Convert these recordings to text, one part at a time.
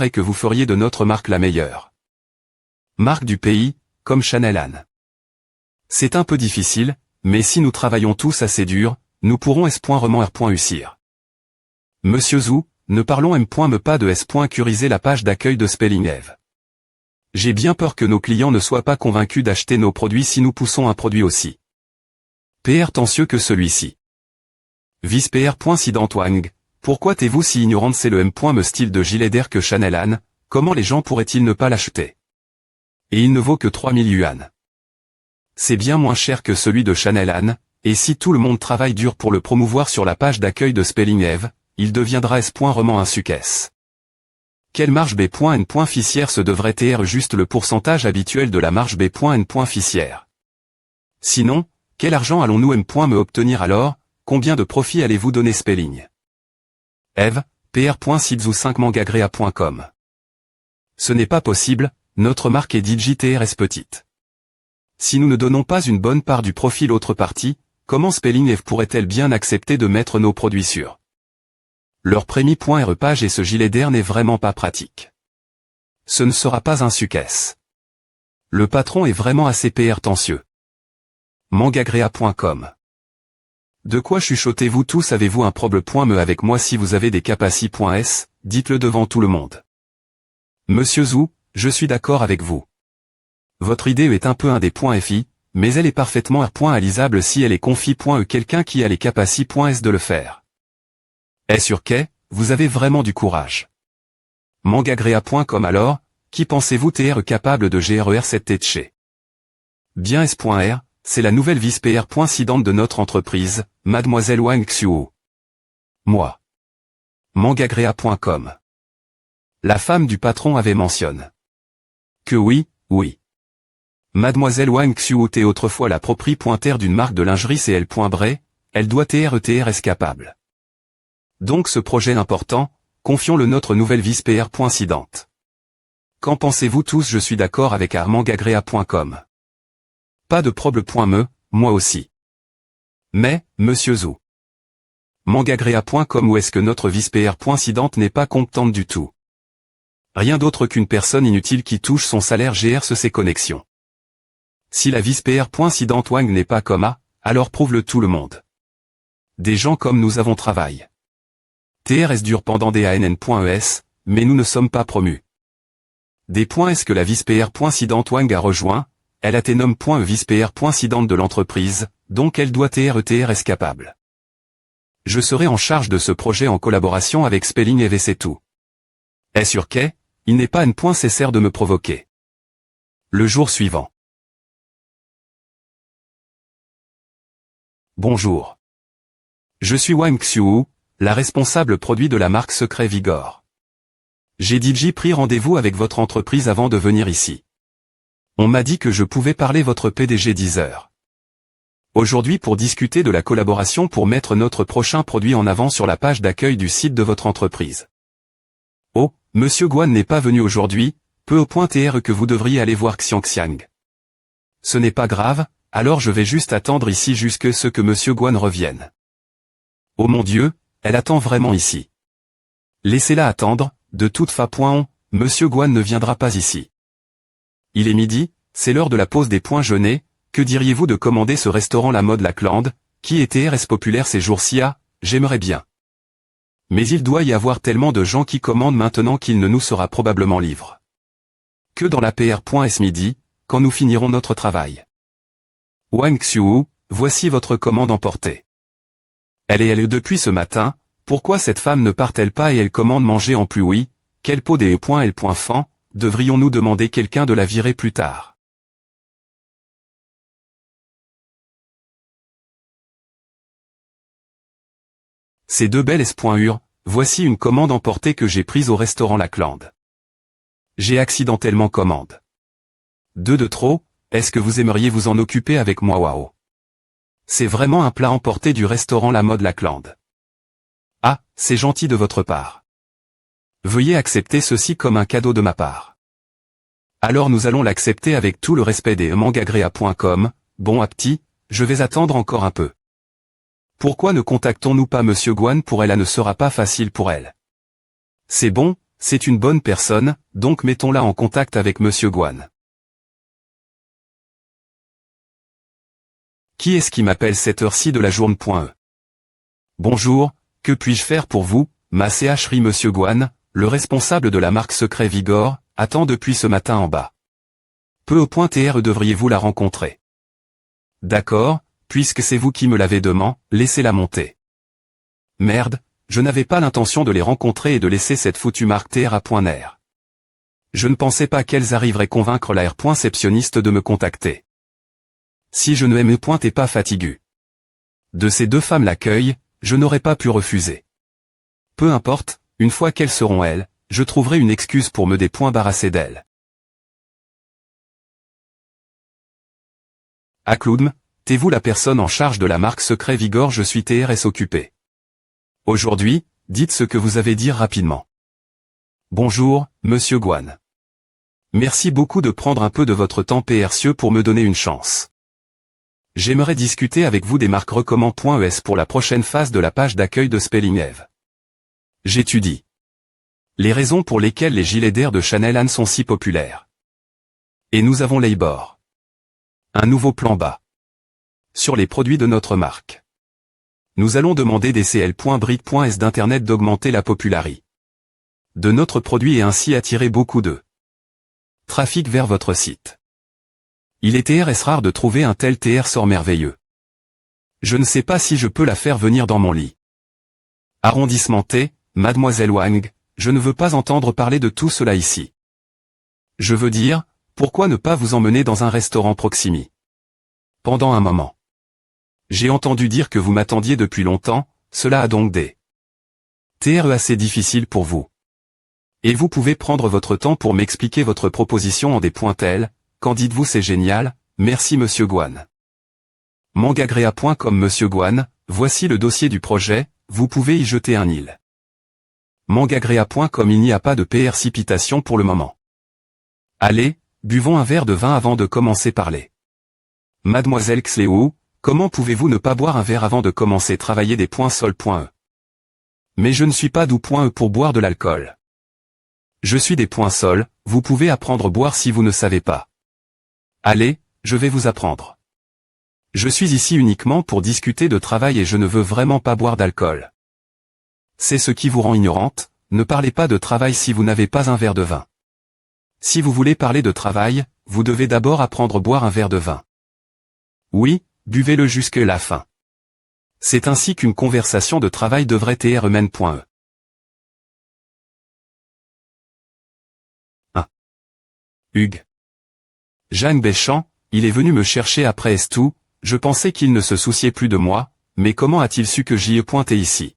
et que vous feriez de notre marque la meilleure marque du pays, comme Chanel Anne. C'est un peu difficile, mais si nous travaillons tous assez dur, nous pourrons s.remor.ucir. Monsieur Zhou, ne parlons m.me pas de s.curiser la page d'accueil de Spelling Eve. J'ai bien peur que nos clients ne soient pas convaincus d'acheter nos produits si nous poussons un produit aussi tensieux que celui-ci. Vice-PR.Sidant-Wang, pourquoi t'es-vous si ignorante? C'est le m.me style de gilet d'air que Chanel Anne, comment les gens pourraient-ils ne pas l'acheter? Et il ne vaut que 3000 yuan. C'est bien moins cher que celui de Chanel Anne, et si tout le monde travaille dur pour le promouvoir sur la page d'accueil de Spelling Eve, il deviendra s.remant un succès. Quelle marge B.N. Fissière se devrait être juste le pourcentage habituel de la marge B.N. Fissière? Sinon, quel argent allons-nous m.me obtenir alors? Combien de profit allez-vous donner Spelling Eve, pr.sidzou5mangagrea.com. Ce n'est pas possible, notre marque est digitrs petite. Si nous ne donnons pas une bonne part du profit l'autre partie, comment Spelling Eve pourrait-elle bien accepter de mettre nos produits sur leur prémie.re page et ce gilet d'air n'est vraiment pas pratique. Ce ne sera pas un succès. Le patron est vraiment assez tensieux. Mangagrea.com. De quoi chuchotez-vous tous? Avez-vous un problème.me avec moi? Si vous avez des capacités.s, dites-le devant tout le monde. Monsieur Zhou, je suis d'accord avec vous. Votre idée est un peu un des .fi, mais elle est parfaitement r.alisable si elle est confi.e quelqu'un qui a les capacités.s de le faire. Et sur quai, vous avez vraiment du courage. Mangagrea.com alors, qui pensez-vous être capable de GRER cette tête chez Bien S.R, c'est la nouvelle vice-PR.sidante de notre entreprise, Mademoiselle Wang Xiu. Moi. Mangagrea.com. La femme du patron avait mentionné que oui. Mademoiselle Wang Xiu était autrefois la propriétaire d'une marque de lingerie CL.Bray, elle doit être capable. Donc ce projet important, confions-le notre nouvelle vice-PR.sidante. Qu'en pensez-vous tous? Je suis d'accord avec Mangagrea.com. Pas de problème.me, moi aussi. Mais, monsieur Zhou. Mangagrea.com, où est-ce que notre vice-PR.sidante n'est pas contente du tout? Rien d'autre qu'une personne inutile qui touche son salaire GR ses connexions. Si la vice-PR.sidante Wang n'est pas comme A, alors prouve-le tout le monde. Des gens comme nous avons travaillé. TRS dure pendant des ANN.ES, mais nous ne sommes pas promus. Des .S que la vice-PR.sidante Wang a rejoint, elle a été nommée vice-PR.sidante de l'entreprise, donc elle doit être capable. Je serai en charge de ce projet en collaboration avec Spelling Eve et c'est tout. Et sur quai, il n'est pas un point nécessaire de me provoquer. Le jour suivant. Bonjour. Je suis Wang Xiu, la responsable produit de la marque Secret Vigor. J'ai pris rendez-vous avec votre entreprise avant de venir ici. On m'a dit que je pouvais parler votre PDG 10 heures. Aujourd'hui pour discuter de la collaboration pour mettre notre prochain produit en avant sur la page d'accueil du site de votre entreprise. Oh, Monsieur Guan n'est pas venu aujourd'hui, peu au point que vous devriez aller voir Xiang. Ce n'est pas grave, alors je vais juste attendre ici jusqu'à ce que Monsieur Guan revienne. Oh mon Dieu, elle attend vraiment ici. Laissez-la attendre, de toute façon, Monsieur Guan ne viendra pas ici. Il est midi, c'est l'heure de la pause des points jeûnés, que diriez-vous de commander ce restaurant La Mode Lackland, qui était populaire ces jours-ci? Ah, j'aimerais bien. Mais il doit y avoir tellement de gens qui commandent maintenant qu'il ne nous sera probablement livré que dans la PR.S midi, quand nous finirons notre travail. Wang Xiu, voici votre commande emportée. Elle est depuis ce matin, pourquoi cette femme ne part-elle pas et elle commande manger en plus? Oui, quel pot des .L.fan, devrions-nous demander quelqu'un de la virer plus tard? Ces deux belles S.ur, voici une commande emportée que j'ai prise au restaurant Lackland. J'ai accidentellement commande. 2 de trop, est-ce que vous aimeriez vous en occuper avec moi? Waouh. C'est vraiment un plat emporté du restaurant La Mode Lackland. Ah, c'est gentil de votre part. Veuillez accepter ceci comme un cadeau de ma part. Alors nous allons l'accepter avec tout le respect des Mangagrea.com, bon appétit, je vais attendre encore un peu. Pourquoi ne contactons-nous pas Monsieur Guan pour elle? Ne sera pas facile pour elle. C'est bon, c'est une bonne personne, donc mettons-la en contact avec Monsieur Guan. Qui est-ce qui m'appelle cette heure-ci de la journée? Bonjour, que puis-je faire pour vous, ma CHRI Monsieur Guan, le responsable de la marque Secret Vigor, attend depuis ce matin en bas. Peu au point TR devriez-vous la rencontrer. D'accord, puisque c'est vous qui me l'avez demandé, laissez-la monter. Merde, je n'avais pas l'intention de les rencontrer et de laisser cette foutue marque TR à point nerf. Je ne pensais pas qu'elles arriveraient convaincre la R.Ceptionniste de me contacter. Si je ne me pointais pas fatigu. De ces deux femmes l'accueil, je n'aurais pas pu refuser. Peu importe, une fois qu'elles seront elles, je trouverai une excuse pour me débarrasser d'elles. Akloudm, t'es-vous la personne en charge de la marque Secret Vigor? Je suis TRS occupé. Aujourd'hui, dites ce que vous avez à dire rapidement. Bonjour, Monsieur Guan. Merci beaucoup de prendre un peu de votre temps précieux pour me donner une chance. J'aimerais discuter avec vous des marques recommand.es pour la prochaine phase de la page d'accueil de Spelling Eve. J'étudie les raisons pour lesquelles les gilets d'air de Chanel Anne sont si populaires. Et nous avons Labor. Un nouveau plan bas. Sur les produits de notre marque. Nous allons demander des cl.brick.s d'Internet d'augmenter la popularité de notre produit et ainsi attirer beaucoup de trafic vers votre site. Il est TRS rare de trouver un tel TR sort merveilleux. Je ne sais pas si je peux la faire venir dans mon lit. Arrondissement T, Mademoiselle Wang, je ne veux pas entendre parler de tout cela ici. Je veux dire, pourquoi ne pas vous emmener dans un restaurant proximi? Pendant un moment. J'ai entendu dire que vous m'attendiez depuis longtemps, cela a donc des TR assez difficiles pour vous. Et vous pouvez prendre votre temps pour m'expliquer votre proposition en des points tels, qu'en dites-vous? C'est génial, merci Monsieur Guan. Mangagrea.com Monsieur Guan, voici le dossier du projet, vous pouvez y jeter un île. Mangagrea.com Il n'y a pas de précipitation pour le moment. Allez, buvons un verre de vin avant de commencer parler. Mademoiselle Xléou, comment pouvez-vous ne pas boire un verre avant de commencer travailler des points sol.e? Mais je ne suis pas d'où.e pour boire de l'alcool. Je suis des points sol, vous pouvez apprendre à boire si vous ne savez pas. Allez, je vais vous apprendre. Je suis ici uniquement pour discuter de travail et je ne veux vraiment pas boire d'alcool. C'est ce qui vous rend ignorante, ne parlez pas de travail si vous n'avez pas un verre de vin. Si vous voulez parler de travail, vous devez d'abord apprendre à boire un verre de vin. Oui, buvez-le jusqu'à la fin. C'est ainsi qu'une conversation de travail devrait être humaine.e. 1. Hugues. Jeanne Béchamp, il est venu me chercher après tout, je pensais qu'il ne se souciait plus de moi, mais comment a-t-il su que j'y ai pointé ici?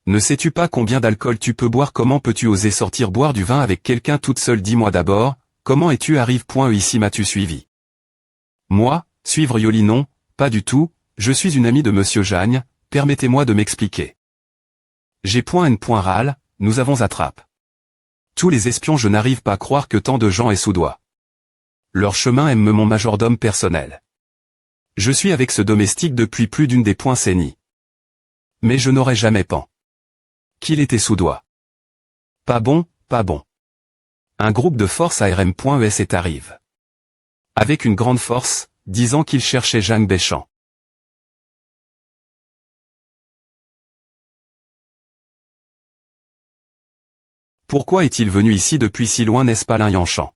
Ne sais-tu pas combien d'alcool tu peux boire? Comment peux-tu oser sortir boire du vin avec quelqu'un toute seule? Dis-moi d'abord, comment es-tu arrivé? Ici m'as-tu suivi? Moi, suivre Yoli? Non, pas du tout, je suis une amie de Monsieur Jagne, permettez-moi de m'expliquer. J'ai râle, nous avons attrape. Tous les espions, je n'arrive pas à croire que tant de gens aient sous doigt. Leur chemin aime mon majordome personnel. Je suis avec ce domestique depuis plus d'une des décennies. Mais je n'aurais jamais pensé qu'il était sous doigt. Pas bon, pas bon. Un groupe de force ARM.es est arrive. Avec une grande force, disant qu'il cherchait Jeanne Béchamp. Pourquoi est-il venu ici depuis si loin? N'est-ce pas Yanchant?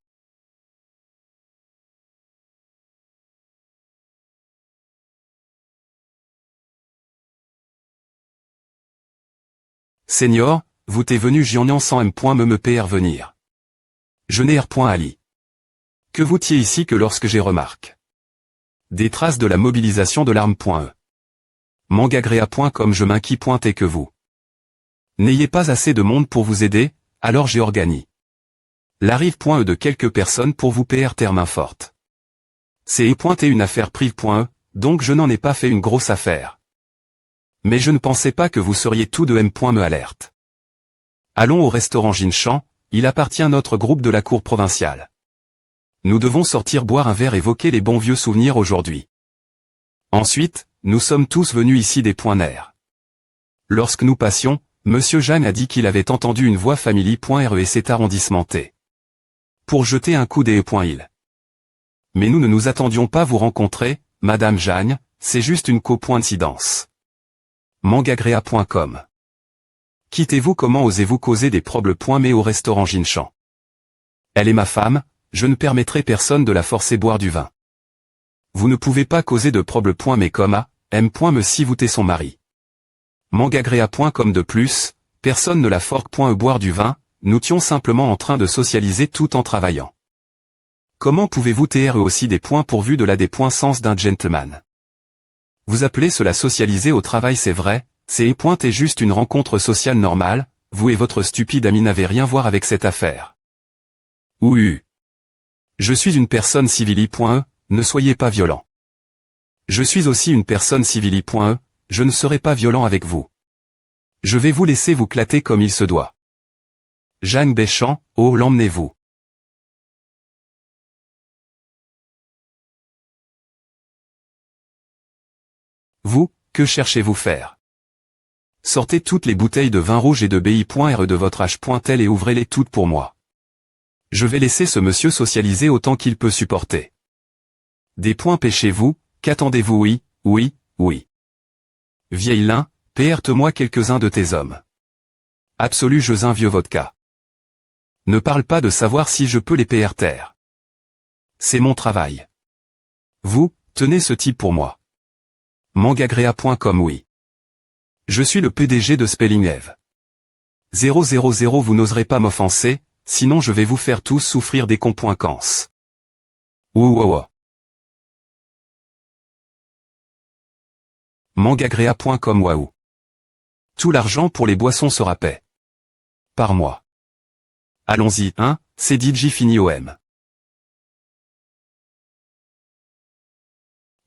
Seigneur, vous t'es venu Giannian sans me PR venir. Je n'ai Ali. Que vous tiez ici que lorsque j'ai remarque. Des traces de la mobilisation de l'arme.e. Mangagrea.com je m'inquiète que vous n'ayez pas assez de monde pour vous aider, alors j'ai organisé l'arrive.e de quelques personnes pour vous PR terre main forte. C'est une affaire prive.e, donc je n'en ai pas fait une grosse affaire. Mais je ne pensais pas que vous seriez tout de me alerte. Allons au restaurant Jinchan, il appartient à notre groupe de la cour provinciale. Nous devons sortir boire un verre et évoquer les bons vieux souvenirs aujourd'hui. Ensuite, nous sommes tous venus ici des points nerfs. Lorsque nous passions, Monsieur Jeanne a dit qu'il avait entendu une voix family.re et cet arrondissement T. Pour jeter un coup des. Mais nous ne nous attendions pas vous rencontrer, Madame Jeanne, c'est juste une coïncidence. Mangagrea.com. Quittez-vous, comment osez-vous causer des problèmes? Mais au restaurant Jinshan. Elle est ma femme, je ne permettrai personne de la forcer boire du vin. Vous ne pouvez pas causer de problèmes. Mais me si vous t'es son mari. Mangagrea.com. De plus, personne ne la force boire du vin, nous étions simplement en train de socialiser tout en travaillant. Comment pouvez-vous TRE aussi des points pourvu de la des points sens d'un gentleman? Vous appelez cela socialiser au travail? C'est vrai, c'est est juste une rencontre sociale normale, vous et votre stupide ami n'avez rien à voir avec cette affaire. Ouh. Je suis une personne civile.e, ne soyez pas violent. Je suis aussi une personne civile.e, je ne serai pas violent avec vous. Je vais vous laisser vous clater comme il se doit. Jeanne Béchamp, oh l'emmenez-vous. Vous, que cherchez-vous faire? Sortez toutes les bouteilles de vin rouge et de BI.R de votre H.L et ouvrez-les toutes pour moi. Je vais laisser ce monsieur socialiser autant qu'il peut supporter. Des points pêchez-vous, qu'attendez-vous? Oui. Vieille lin, perte-moi quelques-uns de tes hommes. Absolu je un vieux vodka. Ne parle pas de savoir si je peux les terre. C'est mon travail. Vous, tenez ce type pour moi. Mangagrea.com. Oui. Je suis le PDG de Spelling Eve. 000 vous n'oserez pas m'offenser, sinon je vais vous faire tous souffrir des conséquences. Ouah. Mangagrea.com. Waouh. Tout l'argent pour les boissons sera paie. Par mois. Allons-y, hein, c'est DJ fini OM.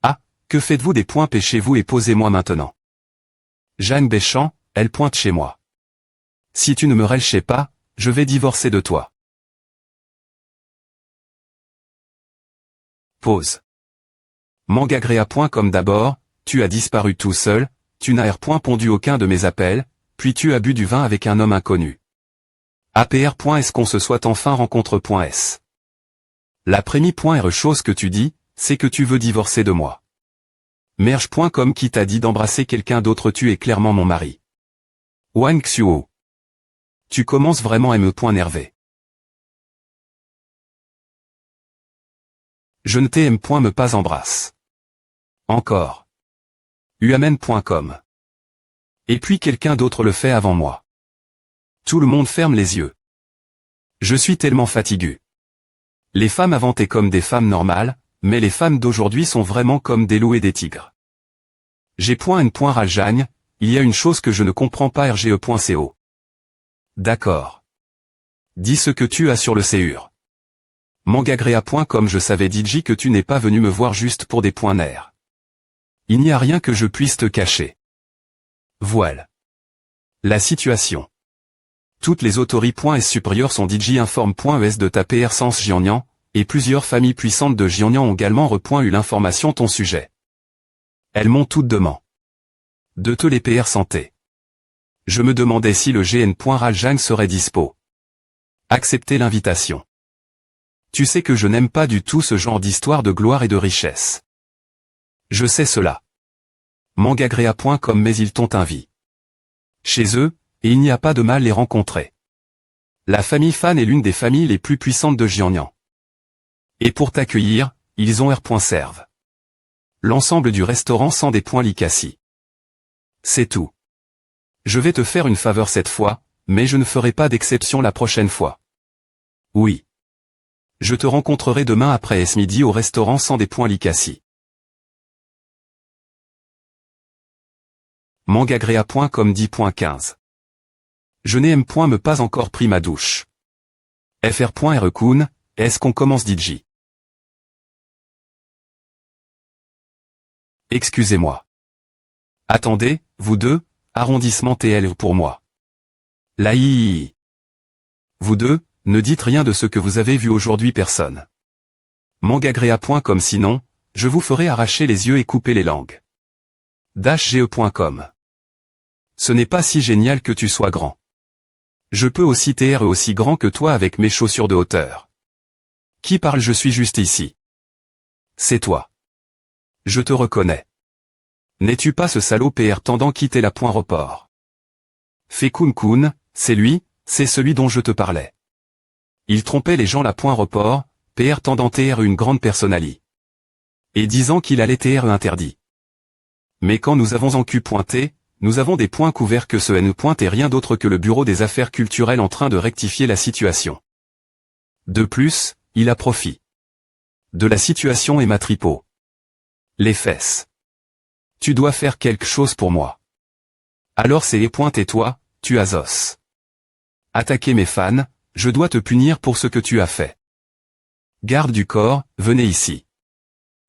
Ah, que faites-vous des points pêchez-vous et posez-moi maintenant. Jeanne Béchamp, elle pointe chez moi. Si tu ne me relâches pas, je vais divorcer de toi. Pause. Mangagrea.com. D'abord, tu as disparu tout seul, tu n'as répondu aucun de mes appels, puis tu as bu du vin avec un homme inconnu. APR. Est-ce qu'on se soit enfin rencontre.s? La première chose que tu dis, c'est que tu veux divorcer de moi. Merge.com. Qui t'a dit d'embrasser quelqu'un d'autre? Tu es clairement mon mari. Wang Xuo. Tu commences vraiment à me énerver. Je ne t'aime point me pas embrasse. Encore. Uamen.com. Et puis quelqu'un d'autre le fait avant moi. Tout le monde ferme les yeux. Je suis tellement fatigué. Les femmes avant étaient comme des femmes normales, mais les femmes d'aujourd'hui sont vraiment comme des loups et des tigres. J'ai Raljagne, il y a une chose que je ne comprends pas RGE.co. D'accord. Dis ce que tu as sur le CUR. Mangagrea.com. Je savais DJ que tu n'es pas venu me voir juste pour des points nerfs. Il n'y a rien que je puisse te cacher. Voile. La situation. Toutes les autorités.s supérieures sont DJ informe.es de ta PR sens Jiangnan, et plusieurs familles puissantes de Jiangnan ont également eu l'information ton sujet. Elles m'ont toutes demandé de te les PR santé. Je me demandais si le GN.Raljang serait dispo. Acceptez l'invitation. Tu sais que je n'aime pas du tout ce genre d'histoire de gloire et de richesse. Je sais cela. Mangagrea.com. Mais ils t'ont invité chez eux, et il n'y a pas de mal les rencontrer. La famille Fan est l'une des familles les plus puissantes de Jiangnan. Et pour t'accueillir, ils ont serve. L'ensemble du restaurant sans des points Likassi. C'est tout. Je vais te faire une faveur cette fois, mais je ne ferai pas d'exception la prochaine fois. Oui. Je te rencontrerai demain après midi au restaurant sans des points Likassi. Mangagrea.com 10.15. Je n'aime point me pas encore pris ma douche. FR.Rekun, est-ce qu'on commence DJ? Excusez-moi. Attendez, vous deux, arrondissement TL pour moi. Laï. Vous deux, ne dites rien de ce que vous avez vu aujourd'hui personne. Mangagrea.com sinon, je vous ferai arracher les yeux et couper les langues. ge.com. Ce n'est pas si génial que tu sois grand. Je peux aussi être aussi grand que toi avec mes chaussures de hauteur. Qui parle? Je suis juste ici. C'est toi. Je te reconnais. N'es-tu pas ce salaud PR tendant quitter la point report? Fais Kun, c'est lui, c'est celui dont je te parlais. Il trompait les gens la point report, PR tendant TR une grande personnalité. Et disant qu'il allait TR interdit. Mais quand nous avons en Q pointé, nous avons des points couverts que ce N pointe est rien d'autre que le bureau des affaires culturelles en train de rectifier la situation. De plus, il a profit de la situation et ma tripo. Les fesses. Tu dois faire quelque chose pour moi. Alors c'est les pointes et toi, tu as os. Attaquer mes fans, je dois te punir pour ce que tu as fait. Garde du corps, venez ici.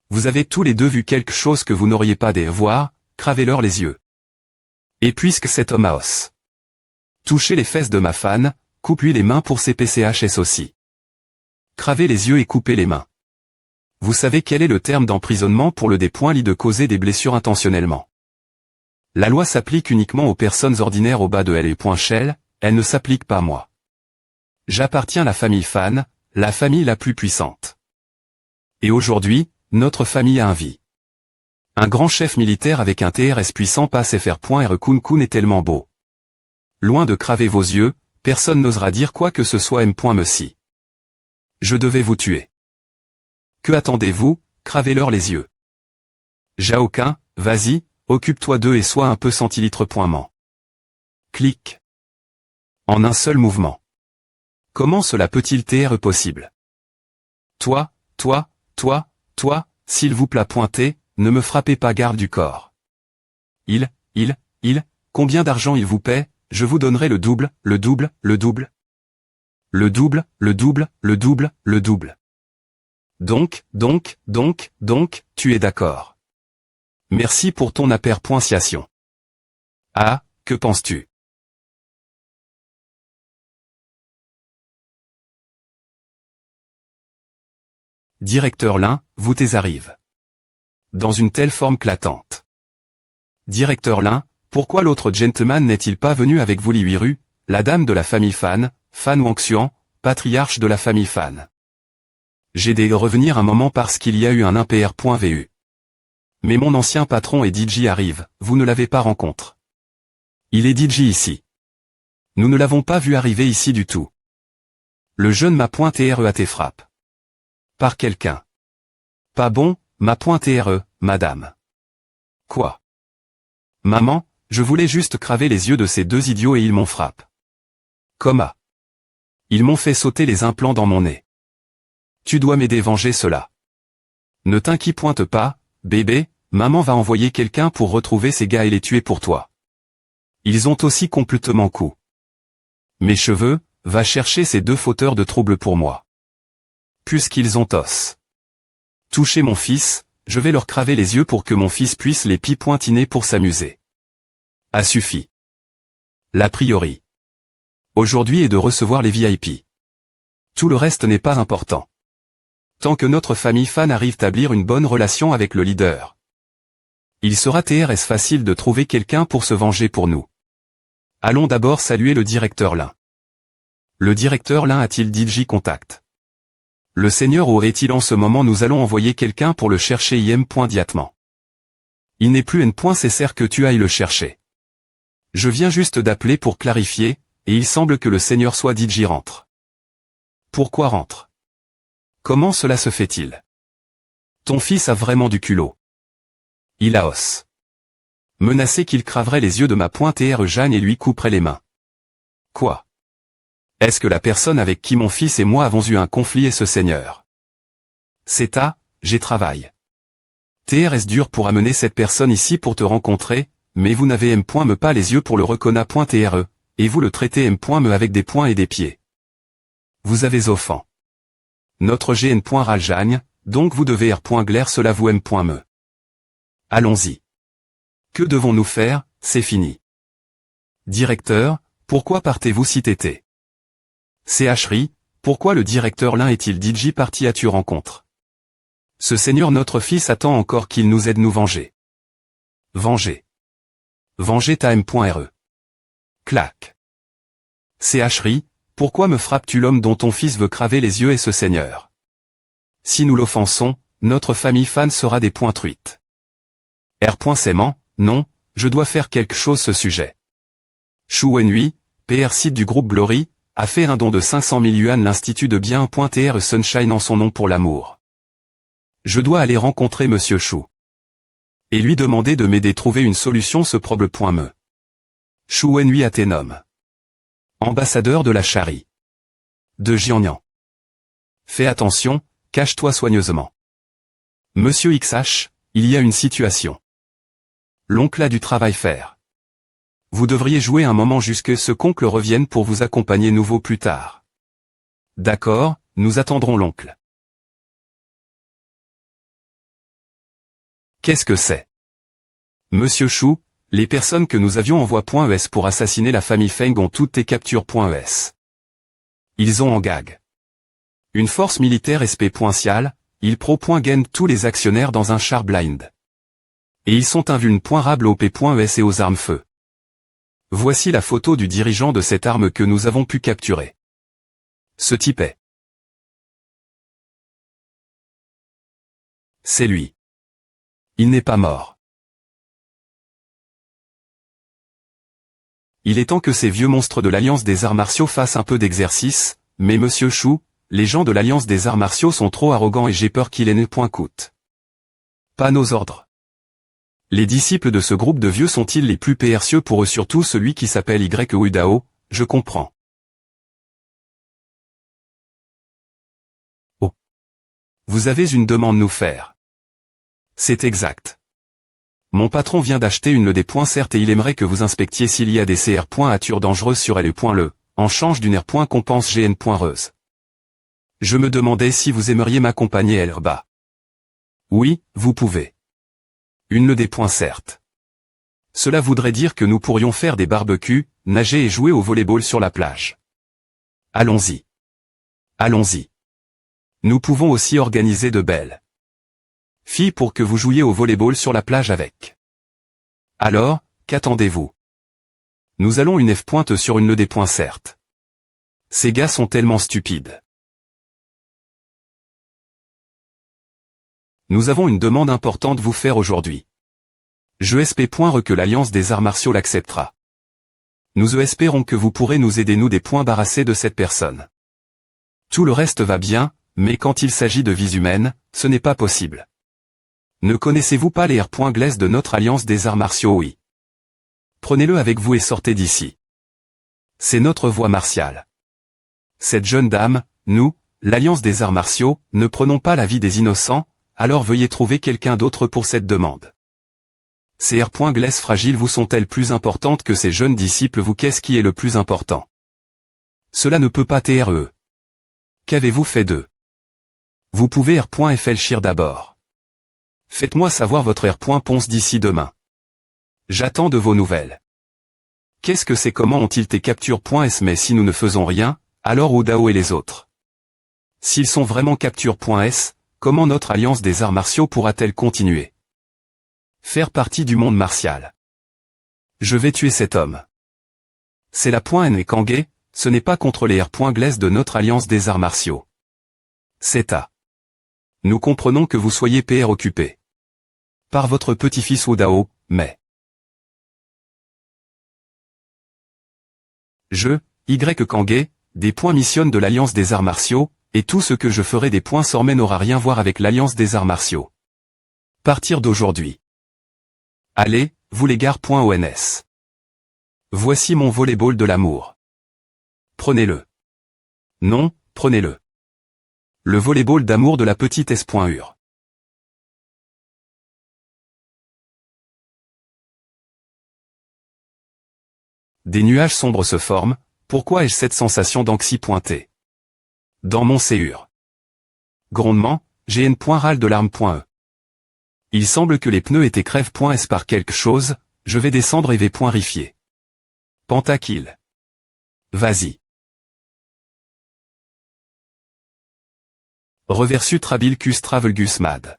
Vous avez tous les deux vu quelque chose que vous n'auriez pas dû voir, cravez-leur les yeux. Et puisque cet homme a os. Touchez les fesses de ma fan, coupe-lui les mains pour ses PCHS aussi. Cravez les yeux et coupez les mains. Vous savez quel est le terme d'emprisonnement pour le lit de causer des blessures intentionnellement. La loi s'applique uniquement aux personnes ordinaires au bas de L.Shell, elle ne s'applique pas à moi. J'appartiens à la famille fan, la famille la plus puissante. Et aujourd'hui, notre famille a un vie. Un grand chef militaire avec un TRS puissant passe FR.R. Kun est tellement beau. Loin de craver vos yeux, personne n'osera dire quoi que ce soit M. si. Je devais vous tuer. Que attendez-vous, cravez-leur les yeux. Jaoquin, vas-y, occupe-toi d'eux et sois un peu centilitre.ment. Clic. En un seul mouvement. Comment cela peut-il être possible? Toi, s'il vous plaît pointez, ne me frappez pas, garde du corps. Combien d'argent il vous paie? Je vous donnerai le double. Donc, tu es d'accord. Merci pour ton appréciation. Ah, que penses-tu? Directeur Lin, vous arrive. Dans une telle forme clatante. Directeur Lin, pourquoi l'autre gentleman n'est-il pas venu avec vous Liwiru, la dame de la famille Fan, Fan Wangxuan, patriarche de la famille Fan? J'ai dû revenir un moment parce qu'il y a eu un impr.vu. Mais mon ancien patron et DJ arrive, vous ne l'avez pas rencontré. Il est DJ ici. Nous ne l'avons pas vu arriver ici du tout. Le jeune m'a pointé REAT frappe. Par quelqu'un. Pas bon, m'a pointé RE, madame. Quoi? Maman, je voulais juste craver les yeux de ces deux idiots et ils m'ont frappé. Comment? Ils m'ont fait sauter les implants dans mon nez. Tu dois m'aider venger cela. Ne t'inquiète pas, bébé, maman va envoyer quelqu'un pour retrouver ces gars et les tuer pour toi. Ils ont aussi complètement coup. Mes cheveux, va chercher ces deux fauteurs de troubles pour moi. Puisqu'ils ont os. Touchez mon fils, je vais leur craver les yeux pour que mon fils puisse les pointiner pour s'amuser. A suffi. L'a priori. Aujourd'hui est de recevoir les VIP. Tout le reste n'est pas important. Tant que notre famille fan arrive à établir une bonne relation avec le leader. Il sera TRS facile de trouver quelqu'un pour se venger pour nous. Allons d'abord saluer le directeur Lin. Le directeur Lin a-t-il DJ contact? Le seigneur aurait-il en ce moment? Nous allons envoyer quelqu'un pour le chercher immédiatement. Il n'est plus nécessaire que tu ailles le chercher. Je viens juste d'appeler pour clarifier, et il semble que le seigneur soit DJ rentre. Pourquoi rentre? Comment cela se fait-il? Ton fils a vraiment du culot. Il a os. Menacé qu'il craverait les yeux de ma pointe et Jeanne et lui couperait les mains. Quoi? Est-ce que la personne avec qui mon fils et moi avons eu un conflit est ce seigneur? C'est j'ai travail. TRS dur pour amener cette personne ici pour te rencontrer, mais vous n'avez me pas les yeux pour le reconnaître.TRE, et vous le traitez me avec des poings et des pieds. Vous avez offend. Notre GN.Raljagne, donc vous devez R.Glaire cela vous me. Allons-y. Que devons-nous faire, c'est fini. Directeur, pourquoi partez-vous si tété? CHRI, pourquoi le directeur Lin est-il DJ parti à tu rencontre? Ce seigneur notre fils attend encore qu'il nous aide nous venger. Venger. Vengeta.m.re. Clac. CHRI, pourquoi me frappes-tu l'homme dont ton fils veut craver les yeux et ce seigneur? Si nous l'offensons, notre famille fan sera des points truites. R.Saiement, non, je dois faire quelque chose ce sujet. Shu Wenhui, PR site du groupe Glory, a fait un don de 500 000 yuan l'Institut de bien.tr Sunshine en son nom pour l'amour. Je dois aller rencontrer Monsieur Shu. Et lui demander de m'aider trouver une solution ce problème. Shu Wenhui Athénome. Ambassadeur de la Chari. De Jianyang. Fais attention, cache-toi soigneusement. Monsieur XH, il y a une situation. L'oncle a du travail faire. Vous devriez jouer un moment jusque ce qu'oncle revienne pour vous accompagner nouveau plus tard. D'accord, nous attendrons l'oncle. Qu'est-ce que c'est? Monsieur Shu, les personnes que nous avions envoyées pour assassiner la famille Feng ont toutes tes captures.es. Ils ont en gag. Une force militaire SP.cial, ils pro.gain tous les actionnaires dans un char blind. Et ils sont invulnérables au P.es et aux armes feu. Voici la photo du dirigeant de cette arme que nous avons pu capturer. Ce type est. C'est lui. Il n'est pas mort. Il est temps que ces vieux monstres de l'Alliance des arts martiaux fassent un peu d'exercice, mais Monsieur Shu, les gens de l'Alliance des arts martiaux sont trop arrogants et j'ai peur qu'il ait ne point coûte. Pas nos ordres. Les disciples de ce groupe de vieux sont-ils les plus percieux pour eux, surtout celui qui s'appelle Udao, je comprends. Oh. Vous avez une demande nous faire. C'est exact. Mon patron vient d'acheter une des points certes et il aimerait que vous inspectiez s'il y a des CR.atures dangereuses sur LE.le, en change d'une R.compense GN.reuse. Je me demandais si vous aimeriez m'accompagner bas. Oui, vous pouvez. Une des points certes. Cela voudrait dire que nous pourrions faire des barbecues, nager et jouer au volleyball sur la plage. Allons-y. Allons-y. Nous pouvons aussi organiser de belles filles pour que vous jouiez au volleyball sur la plage avec. Alors, qu'attendez-vous? Nous allons une F-pointe sur une des points certes. Ces gars sont tellement stupides. Nous avons une demande importante vous faire aujourd'hui. Je espère que l'Alliance des arts martiaux l'acceptera. Nous espérons que vous pourrez nous aider des points barassés de cette personne. Tout le reste va bien, mais quand il s'agit de vies humaines, ce n'est pas possible. Ne connaissez-vous pas les R.Glace de notre Alliance des arts martiaux? Oui. Prenez-le avec vous et sortez d'ici. C'est notre voie martiale. Cette jeune dame, nous, l'Alliance des arts martiaux, ne prenons pas la vie des innocents, alors veuillez trouver quelqu'un d'autre pour cette demande. Ces R.Glace fragiles vous sont-elles plus importantes que ces jeunes disciples? Vous, qu'est-ce qui est le plus important? Cela ne peut pas TRE. Qu'avez-vous fait d'eux? Vous pouvez R.fléchir d'abord. Faites-moi savoir votre R.ponce d'ici demain. J'attends de vos nouvelles. Qu'est-ce que c'est? Comment ont-ils tes captures.s? Mais si nous ne faisons rien, alors Udao et les autres. S'ils sont vraiment captures.s, comment notre Alliance des arts martiaux pourra-t-elle continuer? Faire partie du monde martial. Je vais tuer cet homme. C'est la .n et Kangé, ce n'est pas contre les R.Glace de notre Alliance des arts martiaux. C'est à. Nous comprenons que vous soyez PR occupé. Par votre petit-fils Udao, mais. Je, Y Kangé, des points missionne de l'Alliance des arts martiaux, et tout ce que je ferai des points sormets n'aura rien à voir avec l'Alliance des arts martiaux. Partir d'aujourd'hui. Allez, vous les gars.ons. Voici mon volleyball de l'amour. Prenez-le. Non, prenez-le. Le volleyball d'amour de la petite S.ur. Des nuages sombres se forment, pourquoi ai-je cette sensation d'anxie pointée? Dans mon CUR. Grondement, j'ai une point râle de l'arme.e. Il semble que les pneus étaient crève.s par quelque chose, je vais descendre et v.rifier. Pentakill. Vas-y. Reversu Trabilcus Travelgus Mad.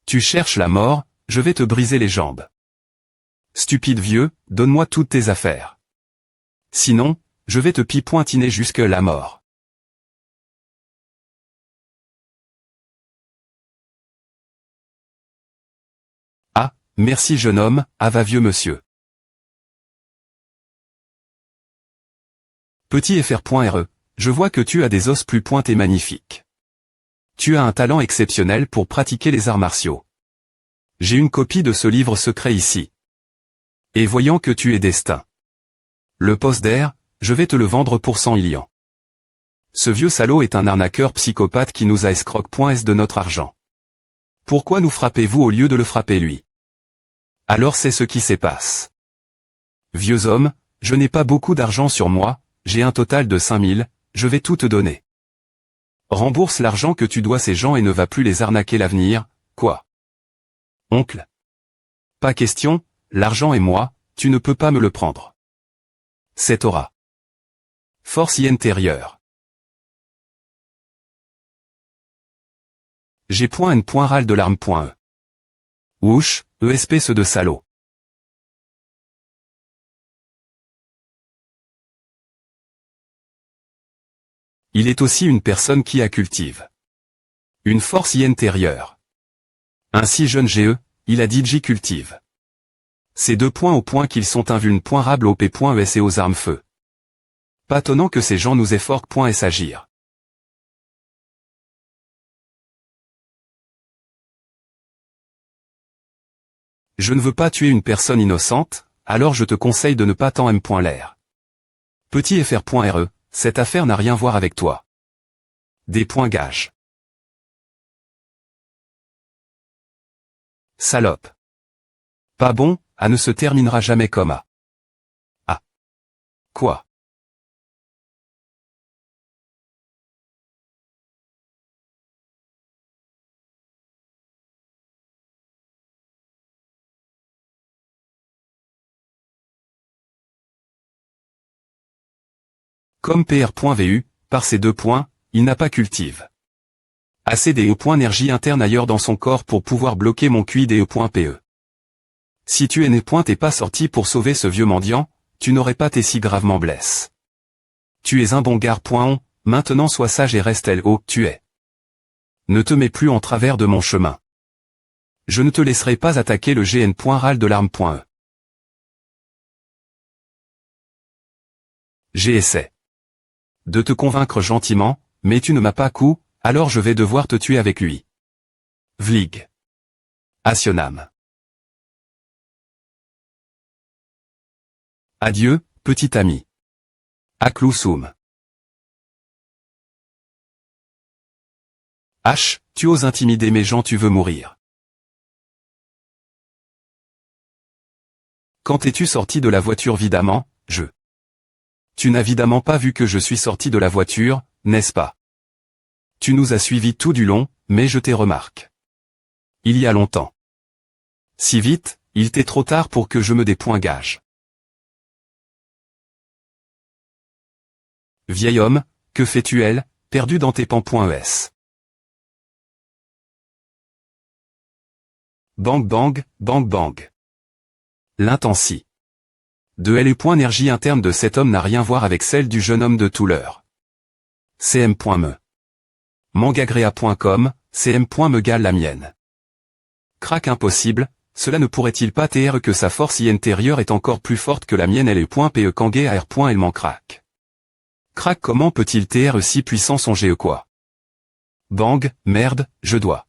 Tu cherches la mort, je vais te briser les jambes. Stupide vieux, donne-moi toutes tes affaires. Sinon, je vais te pipointiner jusque la mort. Ah, merci jeune homme, ah va vieux monsieur. Petit fr.re, je vois que tu as des os plus pointés magnifiques. Tu as un talent exceptionnel pour pratiquer les arts martiaux. J'ai une copie de ce livre secret ici. Et voyant que tu es destin. Le poster, je vais te le vendre pour 100 millions. Ce vieux salaud est un arnaqueur psychopathe qui nous a escroqué de notre argent. Pourquoi nous frappez-vous au lieu de le frapper lui? Alors c'est ce qui se passe. Vieux homme, je n'ai pas beaucoup d'argent sur moi, j'ai un total de 5000, je vais tout te donner. Rembourse l'argent que tu dois ces gens et ne va plus les arnaquer l'avenir, quoi? Oncle. Pas question, l'argent est moi, tu ne peux pas me le prendre. C'est aura. Force y intérieure. J'ai point n point râle de l'arme.e. Ouch, espèce de salaud. Il est aussi une personne qui a cultive une force y intérieure. Ainsi jeune GE, il a dit J cultive. Ces deux points au point qu'ils sont invulnérables au P.S et aux armes feu. Pas étonnant que ces gens nous efforquent.s agir. Je ne veux pas tuer une personne innocente, alors je te conseille de ne pas tant m.l'air. Petit fr.re, cette affaire n'a rien à voir avec toi. Des points gages. Salope. Pas bon, A ne se terminera jamais comme A. Ah. Quoi? Comme PR.vu, par ces deux points, il n'a pas cultive assez des énergie interne ailleurs dans son corps pour pouvoir bloquer mon QI des E.PE. Si tu es né t'es pas sorti pour sauver ce vieux mendiant, tu n'aurais pas été si gravement blessé. Tu es un bon gars.on, maintenant sois sage et reste L.O. tu es. Ne te mets plus en travers de mon chemin. Je ne te laisserai pas attaquer le GN.râle de l'arme.e. J'essaie de te convaincre gentiment, mais tu ne m'as pas coup, alors je vais devoir te tuer avec lui. Vlig. Asionam. Adieu, petit ami. Aklusum. H, tu oses intimider mes gens, tu veux mourir. Quand es-tu sorti de la voiture évidemment, je. Tu n'as évidemment pas vu que je suis sorti de la voiture, n'est-ce pas? Tu nous as suivis tout du long, mais je t'ai remarqué. Il y a longtemps. Si vite, il t'est trop tard pour que je me dépouingage. Vieil homme, que fais-tu elle, perdu dans tes pans.es? Bang bang, bang bang. L'intensi. De l'énergie interne de cet homme n'a rien à voir avec celle du jeune homme de tout l'heure. cm.me. Mangagrea.com, cm.me la mienne. Crac impossible, cela ne pourrait-il pas être que sa force y intérieure est encore plus forte que la mienne L.Pe kangé ar.elle crac. Crac comment peut-il être si puissant son GE quoi? Bang, merde, je dois.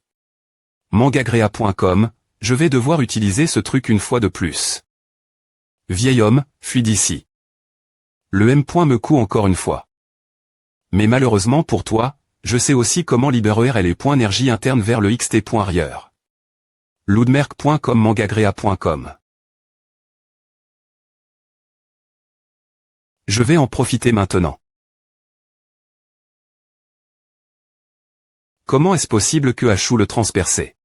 Mangagrea.com, je vais devoir utiliser ce truc une fois de plus. Vieil homme, fuis d'ici. Le M. me coud encore une fois. Mais malheureusement pour toi, je sais aussi comment libérer l'énergie interne vers le xt.arrière. Loudmerk.com mangagrea.com. Je vais en profiter maintenant. Comment est-ce possible que Hachou le transpercé?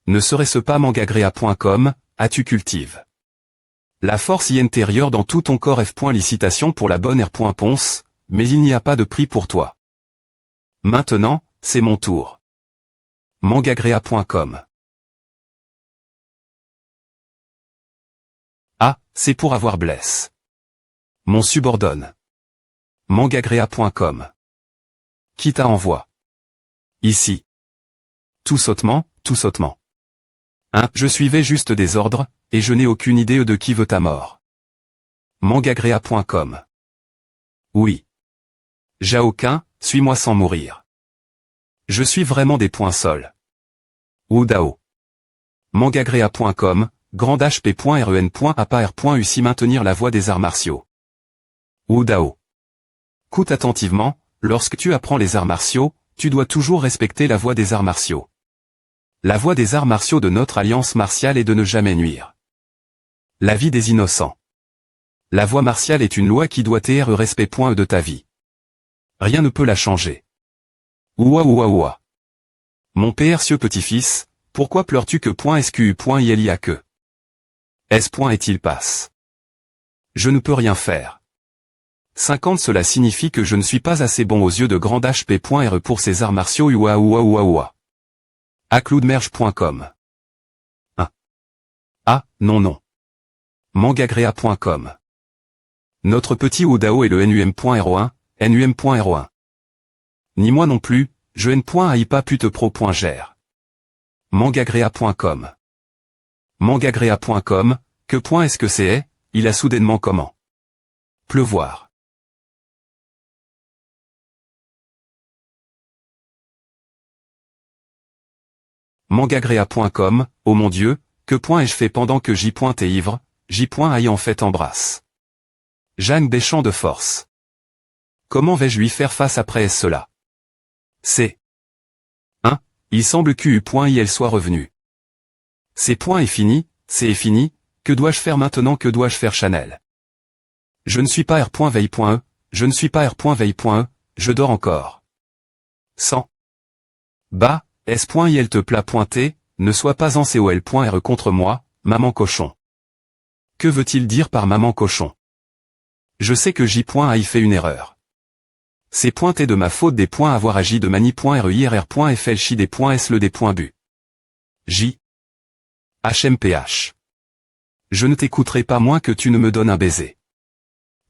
Ne serait-ce pas mangagrea.com, as-tu cultive la force y intérieure dans tout ton corps F. Licitation pour la bonne R.Ponce, mais il n'y a pas de prix pour toi. Maintenant, c'est mon tour. Mangagrea.com c'est pour avoir bless. Mon subordonne. Mangagrea.com. Qui t'a envoie? Ici. Tout sautement, tout sautement. Je suivais juste des ordres, et je n'ai aucune idée de qui veut ta mort. Mangagrea.com. Oui. Jaoquin, suis-moi sans mourir. Je suis vraiment des points sols. Oudao. Mangagrea.com, grandhp.ren.apar.uci maintenir la voie des arts martiaux. Oudao. Écoute attentivement, lorsque tu apprends les arts martiaux, tu dois toujours respecter la voie des arts martiaux. La voie des arts martiaux de notre alliance martiale est de ne jamais nuire. La vie des innocents. La voie martiale est une loi qui doit être respect de ta vie. Rien ne peut la changer. Oua oua oua. Mon précieux petit-fils, pourquoi pleures-tu que .squ.il que est-il passe. Je ne peux rien faire. 50 Cela signifie que je ne suis pas assez bon aux yeux de grand HP.re pour ces arts martiaux oua oua oua oua. Acloudmerge.com. Ah, non non. Mangagrea.com. Notre petit Oudao est le NUM.01, NUM.01. Ni moi non plus, je n.aipa pute pro.gère. Mangagrea.com. Mangagrea.com, que point est-ce que c'est, il a soudainement comment? Pleuvoir. Mangagrea.com, oh mon Dieu, que point ai-je fait pendant que J.t'es ivre, J.aille en fait embrasse. Jeanne Deschamps de force. Comment vais-je lui faire face après cela? C'est. Il semble qu'U.il soit revenu. C'est point est fini, c'est fini, que dois-je faire maintenant, que dois-je faire Chanel? Je ne suis pas R.veille.e, je ne suis pas R.veille.e, je dors encore. 100. Bah, S.il te plat pointé, ne sois pas en COL.re contre moi, maman cochon. Que veut-il dire par maman cochon? Je sais que J.a fait une erreur. C'est pointé de ma faute des points avoir agi de mani.reirr.fl chi des points s le des points bu. J. HMPH. Je ne t'écouterai pas moins que tu ne me donnes un baiser.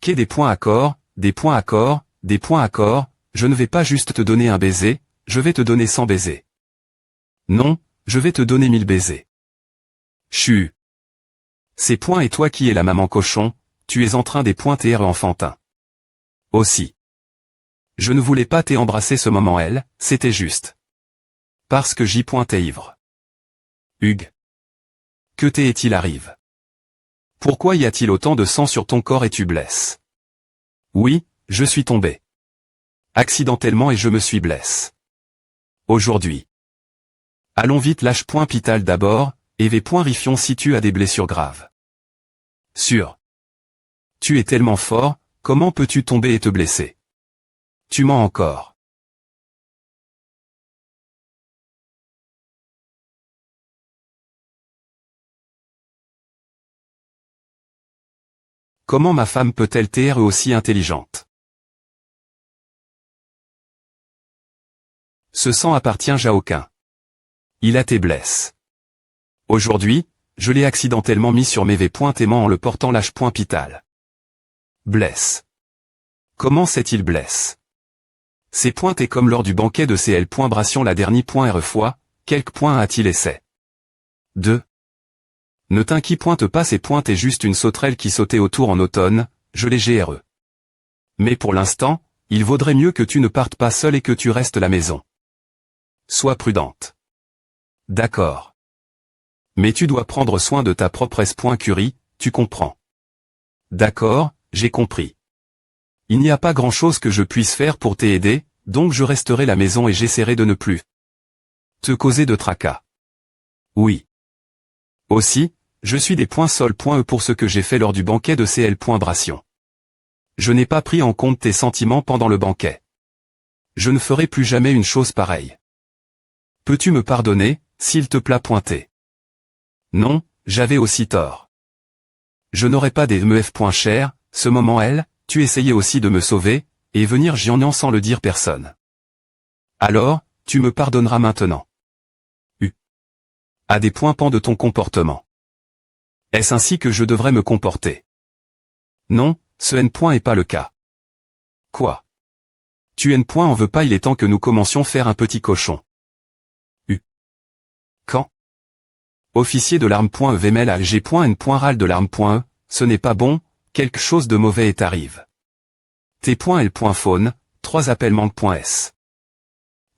Qu'est des points accords, des points accords, des points accords, je ne vais pas juste te donner un baiser, je vais te donner 100 baisers. Non, je vais te donner 1000 baisers. Chu. Ces points et toi qui es la maman cochon, tu es en train des points TR enfantin. Aussi. Je ne voulais pas t'embrasser ce moment elle, c'était juste. Parce que J.t'es ivre. Hugues. Que t'est-il arrive? Pourquoi y a-t-il autant de sang sur ton corps et tu blesses? Oui, je suis tombé. Accidentellement et je me suis blessé. Aujourd'hui. Allons vite lâche.pital d'abord, et v.rifion si tu as des blessures graves. Sûr. Tu es tellement fort, comment peux-tu tomber et te blesser? Tu mens encore. Comment ma femme peut-elle être aussi intelligente? Ce sang appartient à aucun. Il a tes blesses. Aujourd'hui, je l'ai accidentellement mis sur mes v.aimant en le portant lâche.pital. Blesse. Comment s'est-il blesse? C'est pointé comme lors du banquet de CL.Bration la dernière fois, quelques points a-t-il essai? 2. Ne t'inquiète pas, ces pointes est juste une sauterelle qui sautait autour en automne, je l'ai GRE. Mais pour l'instant, il vaudrait mieux que tu ne partes pas seul et que tu restes à la maison. Sois prudente. D'accord. Mais tu dois prendre soin de ta propre S.Curie, tu comprends. D'accord, j'ai compris. Il n'y a pas grand-chose que je puisse faire pour t'aider, donc je resterai à la maison et j'essaierai de ne plus te causer de tracas. Oui. Aussi, je suis des .sol.e pour ce que j'ai fait lors du banquet de CL.Bration. Je n'ai pas pris en compte tes sentiments pendant le banquet. Je ne ferai plus jamais une chose pareille. Peux-tu me pardonner, s'il te plaît pointé? Non, j'avais aussi tort. Je n'aurais pas des meuf.cher, ce moment elle, tu essayais aussi de me sauver, et venir j'en sans le dire personne. Alors, tu me pardonneras maintenant. À des points pans de ton comportement. Est-ce ainsi que je devrais me comporter? Non, ce N. est pas le cas. Quoi? Tu N. en veux pas, il est temps que nous commencions faire un petit cochon. Quand? Officier de l'arme. Vml à G.N. Ral de l'arme. Ce n'est pas bon, quelque chose de mauvais est arrive. T.L. Faune, 3 appels manque.s.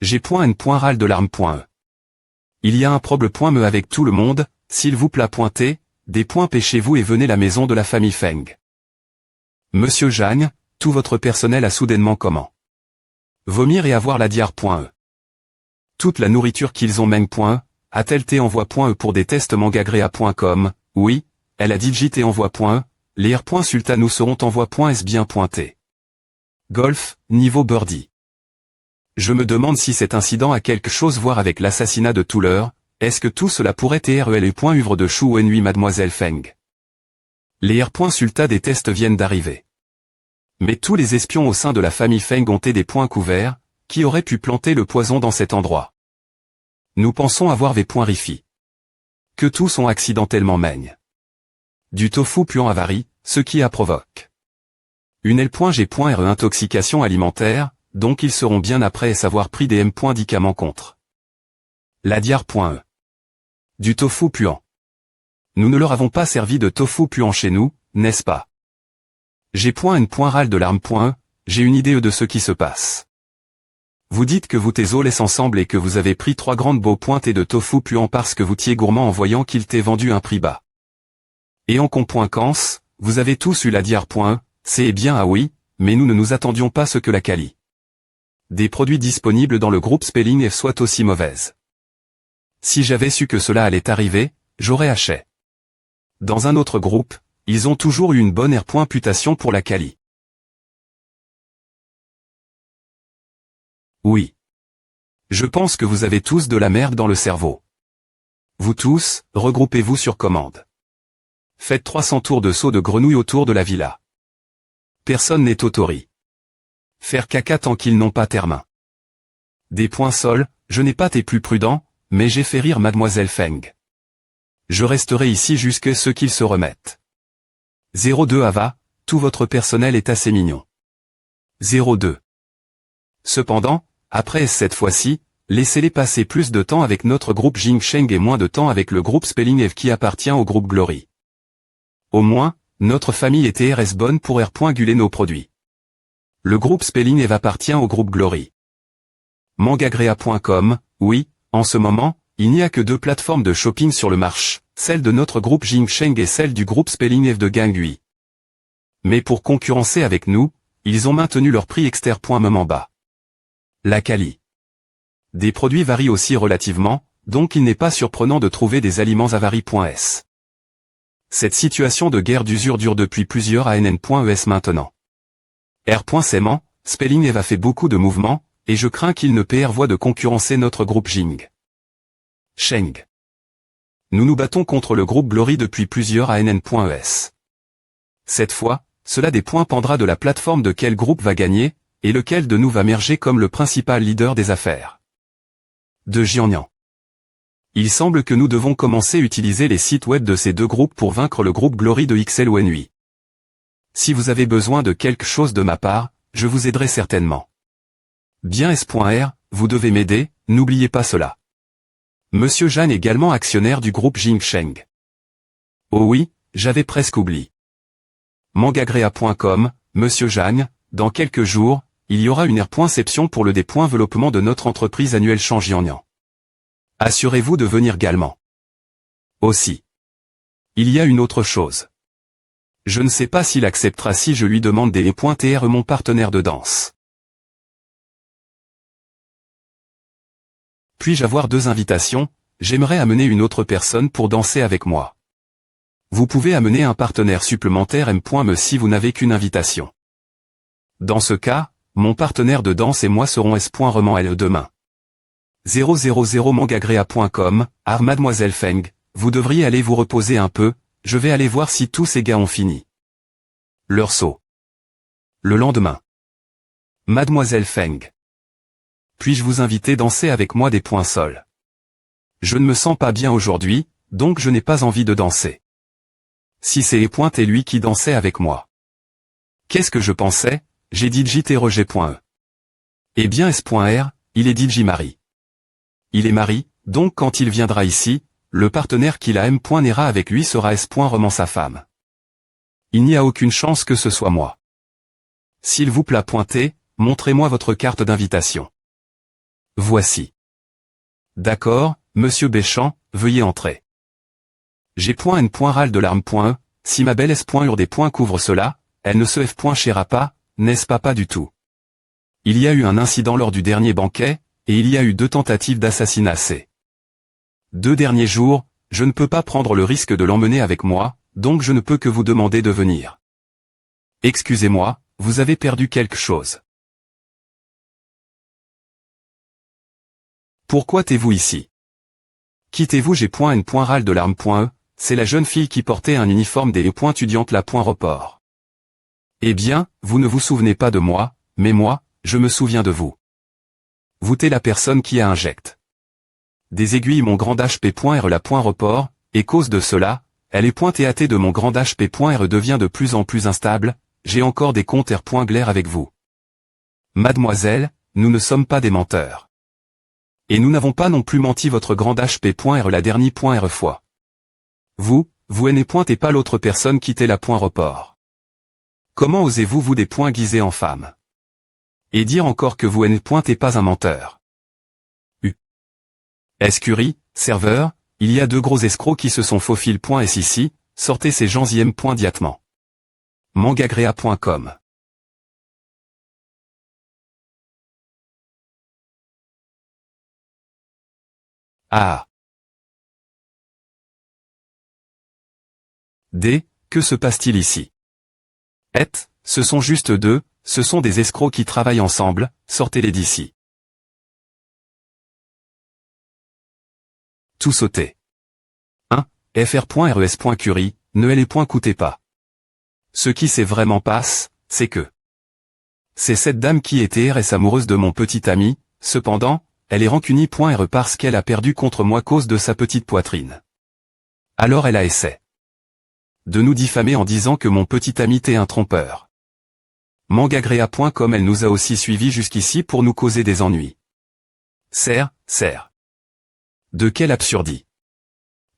G.N. Ral de l'arme. Il y a un problème avec tout le monde, s'il vous plaît. T, des points pêchez-vous et venez la maison de la famille Feng. Monsieur Jagne, tout votre personnel a soudainement comment? Vomir et avoir la diarrhée. Toute la nourriture qu'ils ont Meng. A-t-elle T envoie.e pour des tests mangagrea.com, oui, elle a dit T envoie.e, les R. Sultan nous seront envoie.s bien pointé. Golf, niveau birdie. Je me demande si cet incident a quelque chose à voir avec l'assassinat de Tuller, est-ce que tout cela pourrait être le uvre de Chou Wenhui Mademoiselle Feng. Les R. Sultan des tests viennent d'arriver. Mais tous les espions au sein de la famille Feng ont été des points couverts, qui auraient pu planter le poison dans cet endroit. Nous pensons avoir des points rifi. Que tous ont accidentellement mègne. Du tofu puant avarie, ce qui a provoque. Une L.G.R. intoxication alimentaire, donc ils seront bien après savoir pris des M.Médicaments contre. La diarrhée. Du tofu puant. Nous ne leur avons pas servi de tofu puant chez nous, n'est-ce pas? G.N. Ral de l'arme. J'ai une idée de ce qui se passe. Vous dites que vous t'es laissé ensemble et que vous avez pris 3 grandes beaux pointes de tofu puant parce que vous t'y gourmand en voyant qu'il t'ait vendu un prix bas. Et en conséquence, vous avez tous eu la diarrhée, c'est bien ah oui, mais nous ne nous attendions pas ce que la quali des produits disponibles dans le groupe Spelling F soit aussi mauvaise. Si j'avais su que cela allait arriver, j'aurais acheté. Dans un autre groupe, ils ont toujours eu une bonne réputation pour la quali. Oui. Je pense que vous avez tous de la merde dans le cerveau. Vous tous, regroupez-vous sur commande. Faites 300 tours de saut de grenouille autour de la villa. Personne n'est autori. Faire caca tant qu'ils n'ont pas termin. Des points sols, je n'ai pas été plus prudent, mais j'ai fait rire Mademoiselle Feng. Je resterai ici jusqu'à ce qu'ils se remettent. 02 Ava, tout votre personnel est assez mignon. 02. Cependant, après cette fois-ci, laissez-les passer plus de temps avec notre groupe Jingsheng et moins de temps avec le groupe Spelling F qui appartient au groupe Glory. Au moins, notre famille était RS bonne pour guler nos produits. Le groupe Spelling F appartient au groupe Glory. Mangagrea.com, oui, en ce moment, il n'y a que 2 plateformes de shopping sur le marché, celle de notre groupe Jingsheng et celle du groupe Spelling F de Gangui. Mais pour concurrencer avec nous, ils ont maintenu leur prix externe. Bas. La quali des produits varient aussi relativement, donc il n'est pas surprenant de trouver des aliments avaries.s. Cette situation de guerre d'usure dure depuis plusieurs ann.es maintenant. R.Saiman, Spelling F a fait beaucoup de mouvements, et je crains qu'il ne perd voie de concurrencer notre groupe Jing. Sheng. Nous nous battons contre le groupe Glory depuis plusieurs ann.es. Cette fois, cela dépendra de la plateforme de quel groupe va gagner, et lequel de nous va émerger comme le principal leader des affaires. De Jiangnan. Il semble que nous devons commencer à utiliser les sites web de ces 2 groupes pour vaincre le groupe Glory de XL Wenhui. Si vous avez besoin de quelque chose de ma part, je vous aiderai certainement. Bien S.R, vous devez m'aider, n'oubliez pas cela. Monsieur Jeanne également actionnaire du groupe Jingsheng. Oh oui, j'avais presque oublié. Mangagrea.com, Monsieur Jeanne, dans quelques jours, il y aura une R.Ception pour le développement de notre entreprise annuelle Jiangnan. Assurez-vous de venir également. Aussi. Il y a une autre chose. Je ne sais pas s'il acceptera si je lui demande des .tr mon partenaire de danse. Puis-je avoir 2 invitations? J'aimerais amener une autre personne pour danser avec moi. Vous pouvez amener un partenaire supplémentaire M.me si vous n'avez qu'une invitation. Dans ce cas, mon partenaire de danse et moi serons S.L demain. 000 mangagrea.com, Mademoiselle Feng, vous devriez aller vous reposer un peu, je vais aller voir si tous ces gars ont fini. Leur saut. Le lendemain. Mademoiselle Feng. Puis-je vous inviter à danser avec moi des points sols? Je ne me sens pas bien aujourd'hui, donc je n'ai pas envie de danser. si c'est et lui qui dansait avec moi. Qu'est-ce que je pensais? J'ai dit JTRG.E. Eh bien S.R, il est DJ Marie. Il est mari, donc quand il viendra ici, le partenaire qu'il a n'ira avec lui sera S.Roman sa femme. Il n'y a aucune chance que ce soit moi. S'il vous plaît pointez, montrez-moi votre carte d'invitation. Voici. D'accord, monsieur Béchamp, veuillez entrer. J'ai .N. Râle de larmes.E, si ma belle S.Urde couvre cela, elle ne se F.chera pas, n'est-ce pas du tout. Il y a eu un incident lors du dernier banquet, et il y a eu 2 tentatives d'assassinat ces 2 derniers jours, je ne peux pas prendre le risque de l'emmener avec moi, donc je ne peux que vous demander de venir. Excusez-moi, vous avez perdu quelque chose. Pourquoi t'es-vous ici? Quittez-vous G.N. Râle de larmes.E, c'est la jeune fille qui portait un uniforme des étudiantes la report. Eh bien, vous ne vous souvenez pas de moi, mais moi, je me souviens de vous. Vous t'es la personne qui a injecté des aiguilles mon grand HP.R la report, et cause de cela, elle est TAT de mon grand HP.R devient de plus en plus instable, j'ai encore des comptes R.Glaire avec vous. Mademoiselle, nous ne sommes pas des menteurs. Et nous n'avons pas non plus menti votre grand HP.R la dernière fois. Vous n'êtes pas l'autre personne qui t'est la report. Comment osez-vous vous des guiser en femme? Et dire encore que vous n'êtes pas un menteur. Escurie, serveur, il y a 2 gros escrocs qui se sont faufilés.s ici, sortez ces gens diatement. Mangagrea.com. Ah. D, que se passe-t-il ici? Ce sont juste 2, ce sont des escrocs qui travaillent ensemble, sortez-les d'ici. Tout sauter. 1. fr.res.curie, ne les coûtez pas. Ce qui s'est vraiment passe, c'est que c'est cette dame qui était RS amoureuse de mon petit ami, cependant, elle est rancunie.R parce qu'elle a perdu contre moi cause de sa petite poitrine. Alors elle a essayé de nous diffamer en disant que mon petit ami était un trompeur. Mangagrea.com elle nous a aussi suivis jusqu'ici pour nous causer des ennuis. Serre. De quelle absurdie.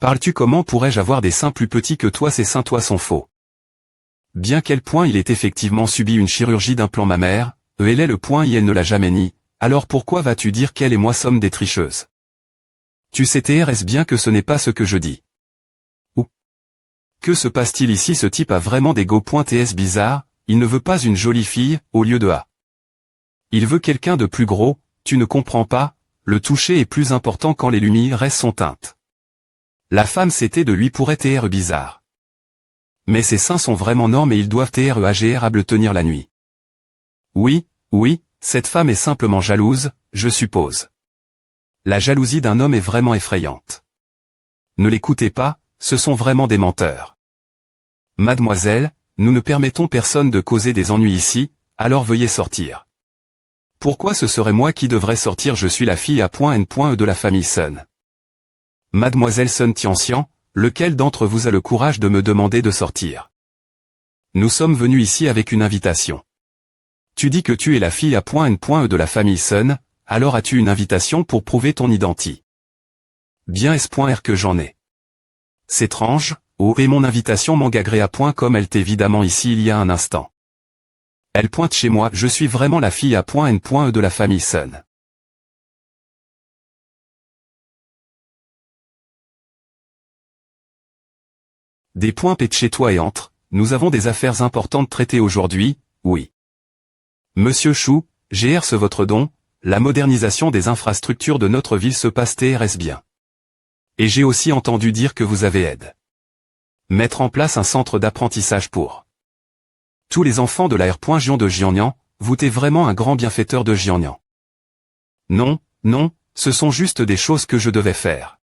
Parles-tu comment pourrais-je avoir des seins plus petits que toi ces seins toi sont faux. Bien quel point il ait effectivement subi une chirurgie d'implant mammaire, elle est le point et elle ne l'a jamais nié, alors pourquoi vas-tu dire qu'elle et moi sommes des tricheuses? Tu sais TRS bien que ce n'est pas ce que je dis. Ou que se passe-t-il ici? Ce type a vraiment des go.ts bizarres, il ne veut pas une jolie fille, au lieu de A. Il veut quelqu'un de plus gros, tu ne comprends pas, le toucher est plus important quand les lumières sont teintes. La femme c'était de lui pourrait être bizarre. Mais ses seins sont vraiment normes et ils doivent être agréables tenir la nuit. Oui, cette femme est simplement jalouse, je suppose. La jalousie d'un homme est vraiment effrayante. Ne l'écoutez pas, ce sont vraiment des menteurs. Mademoiselle, nous ne permettons personne de causer des ennuis ici, alors veuillez sortir. Pourquoi ce serait moi qui devrais sortir? Je suis la fille A.N.E de la famille Sun. Mademoiselle Sun Tiancian, lequel d'entre vous a le courage de me demander de sortir? Nous sommes venus ici avec une invitation. Tu dis que tu es la fille A.N.E de la famille Sun, alors as-tu une invitation pour prouver ton identité? Bien S.R que j'en ai. C'est étrange, et mon invitation Mangagrea.com elle t'est évidemment ici il y a un instant. Elle pointe chez moi, je suis vraiment la fille A.N.E de la famille Sun. Des points pète chez toi et entre, nous avons des affaires importantes traitées aujourd'hui, oui. Monsieur Chou, GR ce votre don, la modernisation des infrastructures de notre ville se passe TRS bien. Et j'ai aussi entendu dire que vous avez aide. Mettre en place un centre d'apprentissage pour tous les enfants de la R.Gion de Jiangnan, vous êtes vraiment un grand bienfaiteur de Jiangnan. Non, ce sont juste des choses que je devais faire.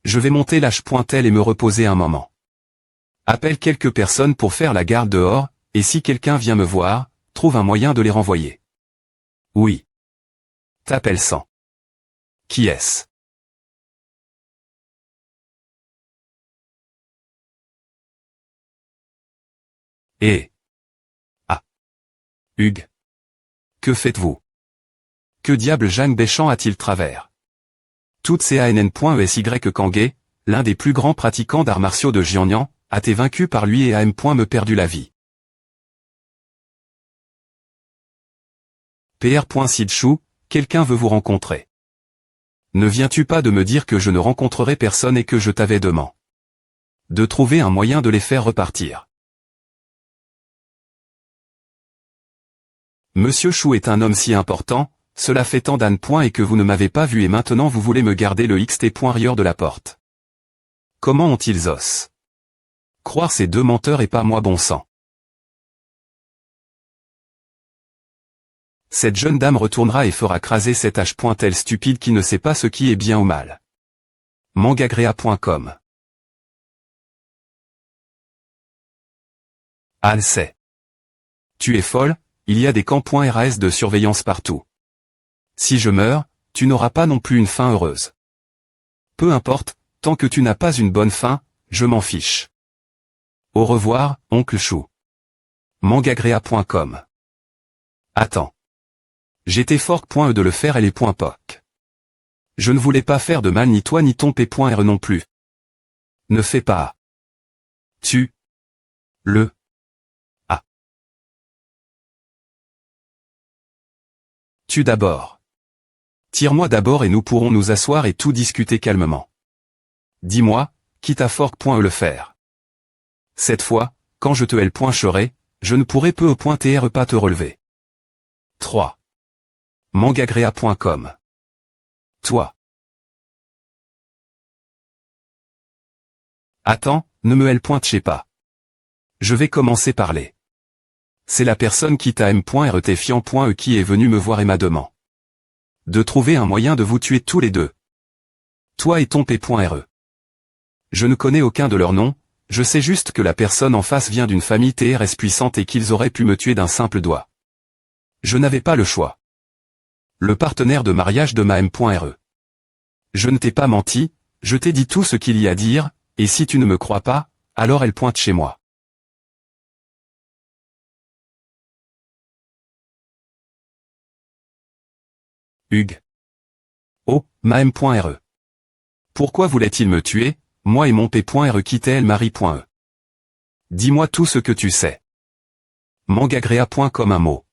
Je vais monter l'âge.tel et me reposer un moment. Appelle quelques personnes pour faire la garde dehors, et si quelqu'un vient me voir, trouve un moyen de les renvoyer. Oui. T'appelles 100. Qui est-ce? Et... Ah. Hugues. Que faites-vous? Que diable Jeanne Béchamp a-t-il travers? Toutes ces ANN.ESY Kangué, l'un des plus grands pratiquants d'arts martiaux de Jiangnan, a été vaincu par lui et AM. Me perdu la vie. PR. Sidchou, quelqu'un veut vous rencontrer. Ne viens-tu pas de me dire que je ne rencontrerai personne et que je t'avais demandé de trouver un moyen de les faire repartir? Monsieur Chou est un homme si important, cela fait tant d'années et que vous ne m'avez pas vu et maintenant vous voulez me garder le xt. De la porte. Comment ont-ils os? Croire ces deux menteurs et pas moi bon sang. Cette jeune dame retournera et fera craser cet H. Stupide qui ne sait pas ce qui est bien ou mal. Mangagrea.com. Ah, elle sait. Tu es folle, il y a des camps.ras de surveillance partout. Si je meurs, tu n'auras pas non plus une fin heureuse. Peu importe, tant que tu n'as pas une bonne fin, je m'en fiche. Au revoir, oncle Chou. Mangagrea.com. Attends. J'étais fort de le faire et les .poc. Je ne voulais pas faire de mal ni toi ni ton P.R non plus. Ne fais pas. Tu. Le. Ah. Tu d'abord. Tire-moi d'abord et nous pourrons nous asseoir et tout discuter calmement. Dis-moi, quitte à le faire. Cette fois, quand je te l.cherai, je ne pourrai peu au .tr pas te relever. 3. Mangagrea.com. Toi. Attends, ne me l.chez pas. Je vais commencer par les. C'est la personne qui t'a m.rtfiant.e qui est venue me voir et m'a demandé de trouver un moyen de vous tuer tous les deux. Toi et ton P.re. Je ne connais aucun de leurs noms, je sais juste que la personne en face vient d'une famille TRS puissante et qu'ils auraient pu me tuer d'un simple doigt. Je n'avais pas le choix. Le partenaire de mariage de ma M.re. Je ne t'ai pas menti, je t'ai dit tout ce qu'il y a à dire, et si tu ne me crois pas, alors elle pointe chez moi. Hugues. Oh, ma M.re. Pourquoi voulait-il me tuer, moi et mon P.re quitter elle Marie.e? Dis-moi tout ce que tu sais. Mangagrea.com un mot.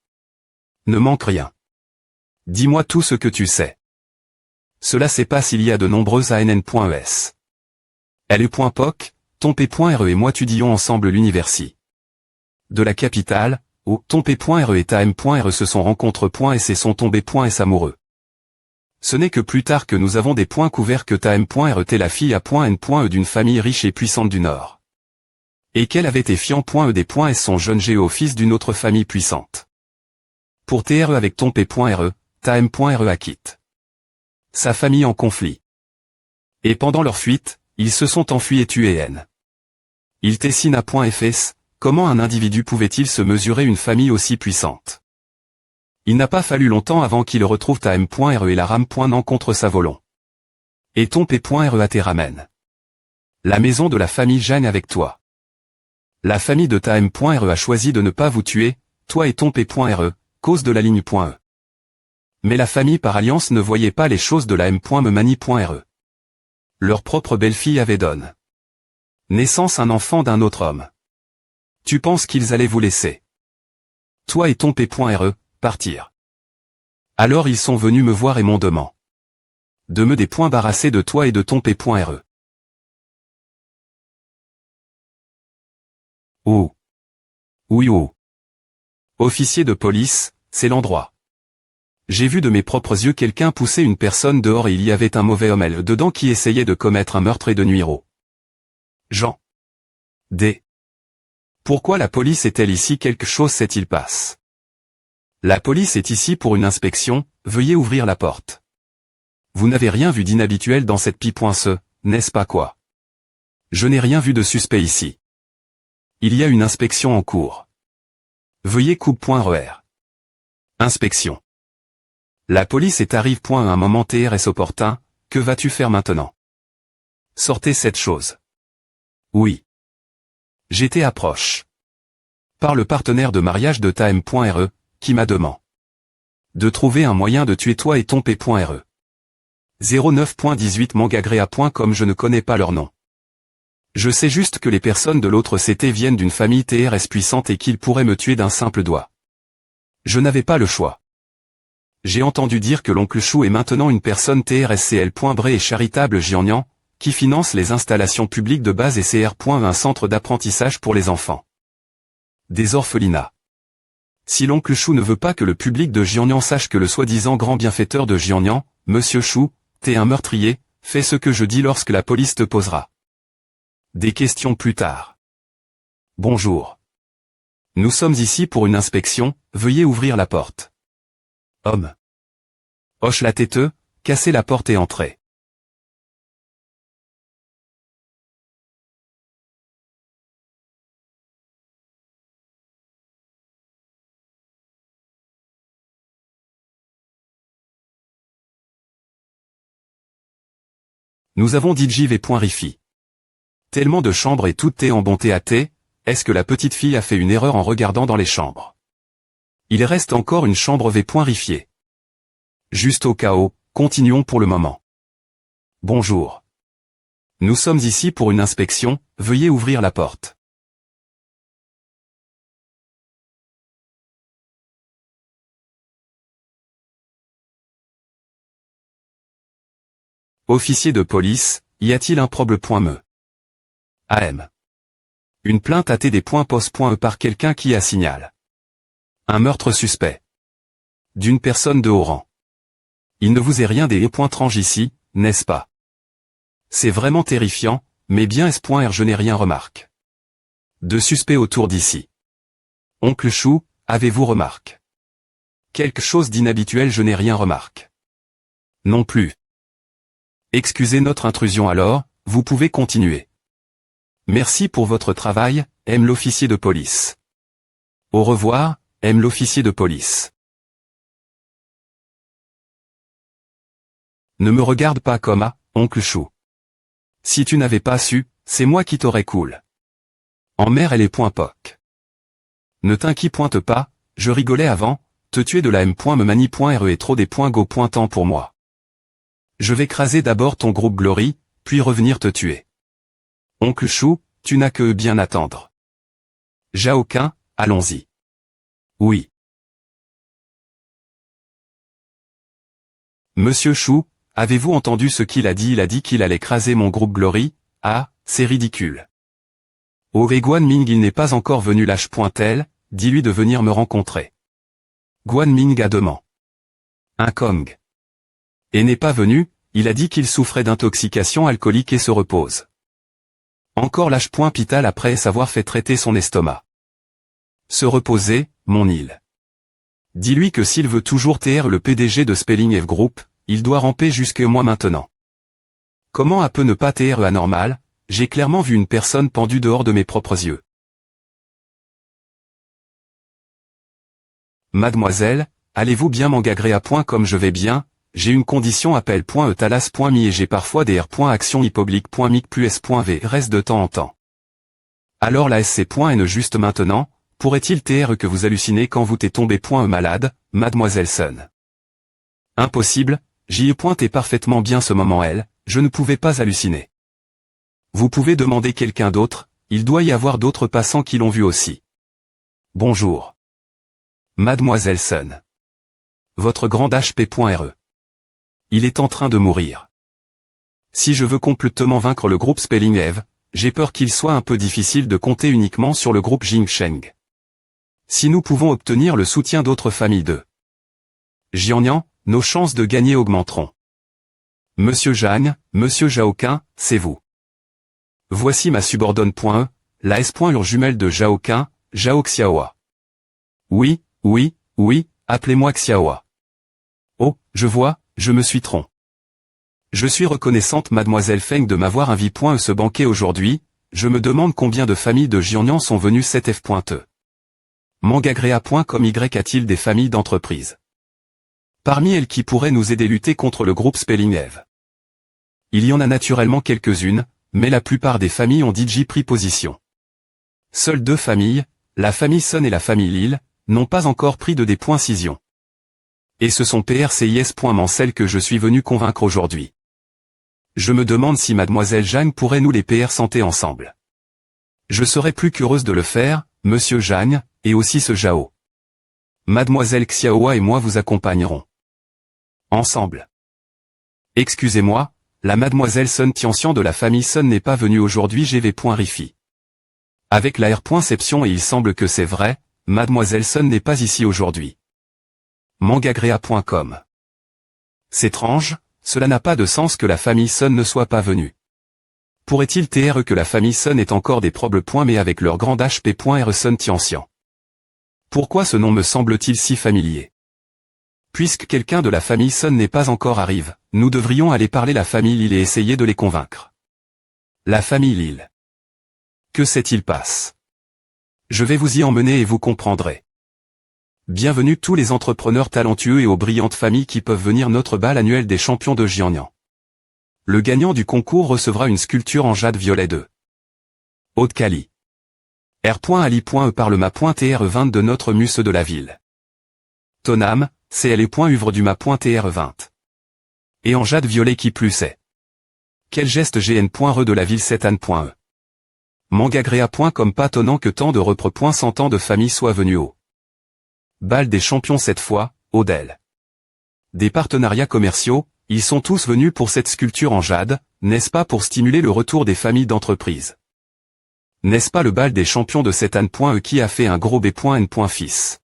Ne manque rien. Dis-moi tout ce que tu sais. Cela se passe il y a de nombreuses ANN.es. Elle est .poc, ton P.re et moi étudions ensemble l'université de la capitale, où ton P.re et ta M.re se sont rencontrés et c'est son tombé .s amoureux. Ce n'est que plus tard que nous avons des points couverts que ta M.re t'es la fille à .n.e d'une famille riche et puissante du Nord. Et qu'elle avait été fiant.e des .s son jeune Géo fils d'une autre famille puissante. Pour TRE avec ton P.re, ta M.re a quitté sa famille en conflit. Et pendant leur fuite, ils se sont enfuis et tués N. Il tessine à .fs, comment un individu pouvait-il se mesurer une famille aussi puissante? Il n'a pas fallu longtemps avant qu'il retrouve ta M.re et la rame.nan contre sa volonté. Et ton P.re a te ramène. La maison de la famille Jeanne avec toi. La famille de ta M.re a choisi de ne pas vous tuer, toi et ton P.re, cause de la ligne.e. Mais la famille par alliance ne voyait pas les choses de la M.me.mani.re. Leur propre belle-fille avait donné naissance un enfant d'un autre homme. Tu penses qu'ils allaient vous laisser, toi et ton P.re, partir? Alors ils sont venus me voir et m'ont demandé de me débarrasser de toi et de ton P.re. Oh. Oui oh. Officier de police, c'est l'endroit. J'ai vu de mes propres yeux quelqu'un pousser une personne dehors et il y avait un mauvais homme dedans qui essayait de commettre un meurtre et de nuire aux gens. D. Pourquoi la police est-elle ici? Quelque chose s'est-il passe? La police est ici pour une inspection, veuillez ouvrir la porte. Vous n'avez rien vu d'inhabituel dans cette pipe.ce, n'est-ce pas quoi? Je n'ai rien vu de suspect ici. Il y a une inspection en cours. Veuillez coupe.er. Inspection. La police arrive. Un moment TRS opportun, que vas-tu faire maintenant? Sortez cette chose. Oui. J'étais approche. par le partenaire de mariage de Taem.re, qui m'a demandé de trouver un moyen de tuer toi et ton P.re. 09.18 Mangagrea.com. Je ne connais pas leur nom. Je sais juste que les personnes de l'autre CT viennent d'une famille TRS puissante et qu'ils pourraient me tuer d'un simple doigt. Je n'avais pas le choix. J'ai entendu dire que l'oncle Chou est maintenant une personne TRSCL.Bré et charitable Jiangnan, qui finance les installations publiques de base et CR. Un centre d'apprentissage pour les enfants des orphelinats. Si l'oncle Chou ne veut pas que le public de Jiangnan sache que le soi-disant grand bienfaiteur de Jiangnan, Monsieur Chou, t'es un meurtrier, fais ce que je dis lorsque la police te posera des questions plus tard. Bonjour. Nous sommes ici pour une inspection, veuillez ouvrir la porte. Homme. Hoche la tête, cassez la porte et entrez. Nous avons dit JV.Rifi. Tellement de chambres et tout est en bonté à thé, est-ce que la petite fille a fait une erreur en regardant dans les chambres? Il reste encore une chambre V.Rifiée. Juste au cas où, continuons pour le moment. Bonjour. Nous sommes ici pour une inspection, veuillez ouvrir la porte. Officier de police, y a-t-il un problème? AM. Une plainte à TD.POS.E par quelqu'un qui a signalé un meurtre suspect d'une personne de haut rang. Il ne vous est rien des étranges ici, n'est-ce pas? C'est vraiment terrifiant, mais bien S.R. Je n'ai rien remarqué de suspect autour d'ici. Oncle Chou, avez-vous remarqué quelque chose d'inhabituel? Je n'ai rien remarqué. Non plus. Excusez notre intrusion alors, vous pouvez continuer. Merci pour votre travail, aime l'officier de police. Au revoir, aime l'officier de police. Ne me regarde pas comme à, oncle Chou. Si tu n'avais pas su, c'est moi qui t'aurais cool. En mer elle est .poc. Ne t'inquiète pas, je rigolais avant, te tuer de la M.me mani.re est trop des .go. Temps pour moi. Je vais craser d'abord ton groupe Glory, puis revenir te tuer. Oncle Chou, tu n'as que bien attendre. Jaoquin, allons-y. Oui. Monsieur Chou, avez-vous entendu ce qu'il a dit? Il a dit qu'il allait craser mon groupe Glory. Ah, c'est ridicule. Oh Guan Ming il n'est pas encore venu lâche-tel, dis-lui de venir me rencontrer. Guan Ming a demandé. Un Kong. Et n'est pas venu, il a dit qu'il souffrait d'intoxication alcoolique et se repose. Encore lâche-pital après s'avoir fait traiter son estomac. Se reposer, mon île. Dis-lui que s'il veut toujours TR le PDG de Spelling F Group, il doit ramper jusque moi maintenant. Comment a peut ne pas TR anormal? J'ai clairement vu une personne pendue dehors de mes propres yeux. Mademoiselle, allez-vous bien Mangagrea. Comme je vais bien, j'ai une condition appel.etalas.mi et j'ai parfois des r.action hypoblique.mic plus s.v reste de temps en temps. Alors la sc.n juste maintenant, pourrait-il TR que vous hallucinez quand vous t'est tombé malade, mademoiselle Sun? Impossible, j'y est parfaitement bien ce moment elle, je ne pouvais pas halluciner. Vous pouvez demander quelqu'un d'autre, il doit y avoir d'autres passants qui l'ont vu aussi. Bonjour. Mademoiselle Sun. Votre grand HP.re. Il est en train de mourir. Si je veux complètement vaincre le groupe Spelling Eve, j'ai peur qu'il soit un peu difficile de compter uniquement sur le groupe Jingsheng. Si nous pouvons obtenir le soutien d'autres familles de Jiangnan, nos chances de gagner augmenteront. Monsieur Zhang, Monsieur Jaoquin, c'est vous. Voici ma subordonne.e, la S.ur jumelle de Jaoquin, Zhao Xiaoa. Oui, appelez-moi Xiaoa. Oh, je vois, je me suis trompé. Je suis reconnaissante mademoiselle Feng de m'avoir invité ce banquet aujourd'hui, je me demande combien de familles de Jiangnan sont venues cette F.E. Mangagrea.com y a-t-il des familles d'entreprises parmi elles qui pourraient nous aider à lutter contre le groupe Spelling Eve? Il y en a naturellement quelques-unes, mais la plupart des familles ont DJ pris position. Seules deux familles, la famille Sun et la famille Lille, n'ont pas encore pris de D.Cision. Et ce sont PRCIS.Mancel que je suis venu convaincre aujourd'hui. Je me demande si mademoiselle Jagne pourrait nous les PR santé ensemble. Je serais plus qu'heureuse de le faire, monsieur Jagne, et aussi ce Jao. Mademoiselle Xiaoa et moi vous accompagnerons. Ensemble. Excusez-moi, la mademoiselle Sun Tianxian de la famille Sun n'est pas venue aujourd'hui GV.Rifi. Avec la R.Ception et il semble que c'est vrai, mademoiselle Sun n'est pas ici aujourd'hui. Mangagrea.com. C'est étrange, cela n'a pas de sens que la famille Sun ne soit pas venue. Pourrait-il que la famille Sun ait encore des problèmes mais avec leur grand HP.R Sun Tianxian. Pourquoi ce nom me semble-t-il si familier? Puisque quelqu'un de la famille Sun n'est pas encore arrivé, nous devrions aller parler la famille Lille et essayer de les convaincre. La famille Lille. Que s'est-il passe? Je vais vous y emmener et vous comprendrez. Bienvenue tous les entrepreneurs talentueux et aux brillantes familles qui peuvent venir notre bal annuel des champions de Jiangnan. Le gagnant du concours recevra une sculpture en jade violet de Haute-Cali. R.Ali.E par le ma.TR20 de notre muse de la ville. Tonam, CLE.Uvre du ma.TR20. Et en jade violet qui plus est. Quel geste GN.Re de la ville Setan.E. Mangagrea.com pas tonnant que tant de repres. Tant de familles soient venues au bal des champions cette fois, Odell. Des partenariats commerciaux, ils sont tous venus pour cette sculpture en jade, n'est-ce pas pour stimuler le retour des familles d'entreprises? N'est-ce pas le bal des champions de Setan.E qui a fait un gros B.N. Fils?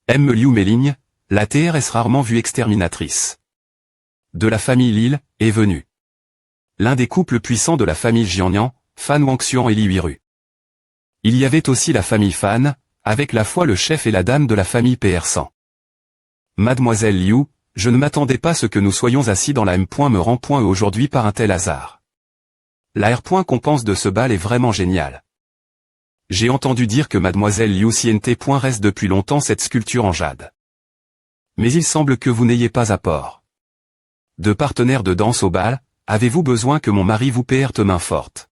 M. Liu Meligne, la TRS rarement vue exterminatrice de la famille Lille, est venue. L'un des couples puissants de la famille Jiangnan, Fan Wangxuan et Li Huiru. Il y avait aussi la famille Fan, avec la fois le chef et la dame de la famille PR100. Mademoiselle Liu, je ne m'attendais pas à ce que nous soyons assis dans la M.Me aujourd'hui par un tel hasard. La R. qu'on pense de ce bal est vraiment génial. J'ai entendu dire que mademoiselle Liu Siente. Reste depuis longtemps cette sculpture en jade. Mais il semble que vous n'ayez pas apport de partenaire de danse au bal, avez-vous besoin que mon mari vous PR main forte?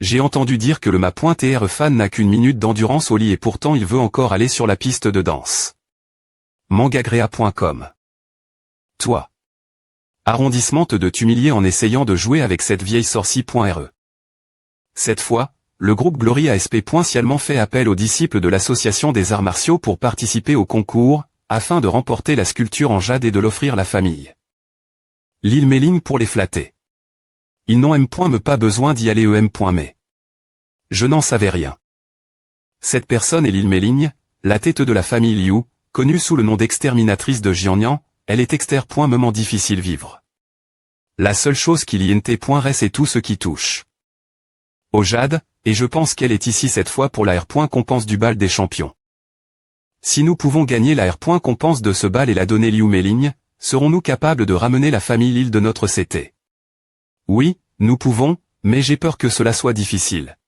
J'ai entendu dire que le ma.TR fan n'a qu'une minute d'endurance au lit et pourtant il veut encore aller sur la piste de danse. Mangagrea.com. Toi. Arrondissement de t'humilier en essayant de jouer avec cette vieille sorcie.re. Cette fois, le groupe Glory ASP. Scialement fait appel aux disciples de l'association des arts martiaux pour participer au concours, afin de remporter la sculpture en jade et de l'offrir à la famille Lille Méline pour les flatter. Ils n'ont M.Me pas besoin d'y aller mais. Je n'en savais rien. Cette personne est Lille Méligne, la tête de la famille Liu, connue sous le nom d'exterminatrice de Jiangnan, elle est exter.Me difficile vivre. La seule chose qu'il y nt.res est tout ce qui touche au jade, et je pense qu'elle est ici cette fois pour la R. Compense du bal des champions. Si nous pouvons gagner la R. Compense de ce bal et la donner Liu Méligne, serons-nous capables de ramener la famille Lille de notre CT? Oui, nous pouvons, mais j'ai peur que cela soit difficile.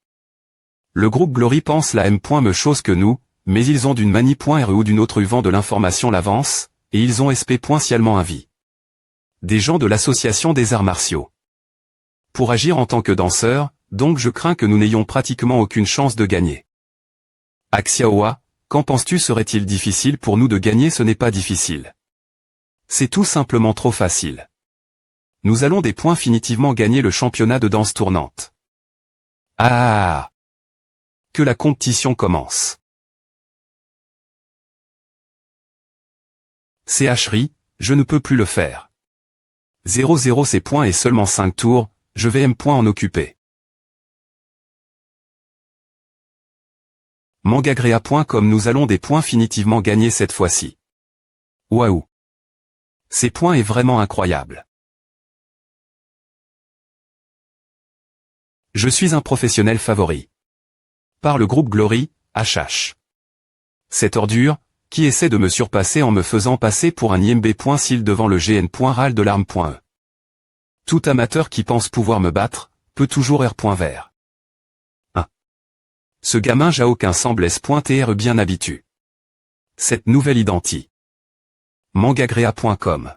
Le groupe Glory pense la M.Me chose que nous, mais ils ont d'une manie.re ou d'une autre vent de l'information l'avance, et ils ont SP.Cialement avis. Des gens de l'association des arts martiaux. Pour agir en tant que danseur, donc je crains que nous n'ayons pratiquement aucune chance de gagner. Axiaoa, qu'en penses-tu? Serait-il difficile pour nous de gagner? Ce n'est pas difficile. C'est tout simplement trop facile. Nous allons définitivement gagner le championnat de danse tournante. Ah! Que la compétition commence. CHRI, je ne peux plus le faire. 0-0 ces points et seulement 5 tours, je vais en occuper. Mangagrea.com nous allons définitivement gagner cette fois-ci. Waouh! Ces points est vraiment incroyable. Je suis un professionnel favori. Par le groupe Glory, HH. Cette ordure, qui essaie de me surpasser en me faisant passer pour un IMB.S'il devant le GN.Ral de l'arme.E. Tout amateur qui pense pouvoir me battre, peut toujours R.Vert. 1. Ce gamin Jao qu'un semble S.TR bien habitué. Cette nouvelle identité. Mangagrea.com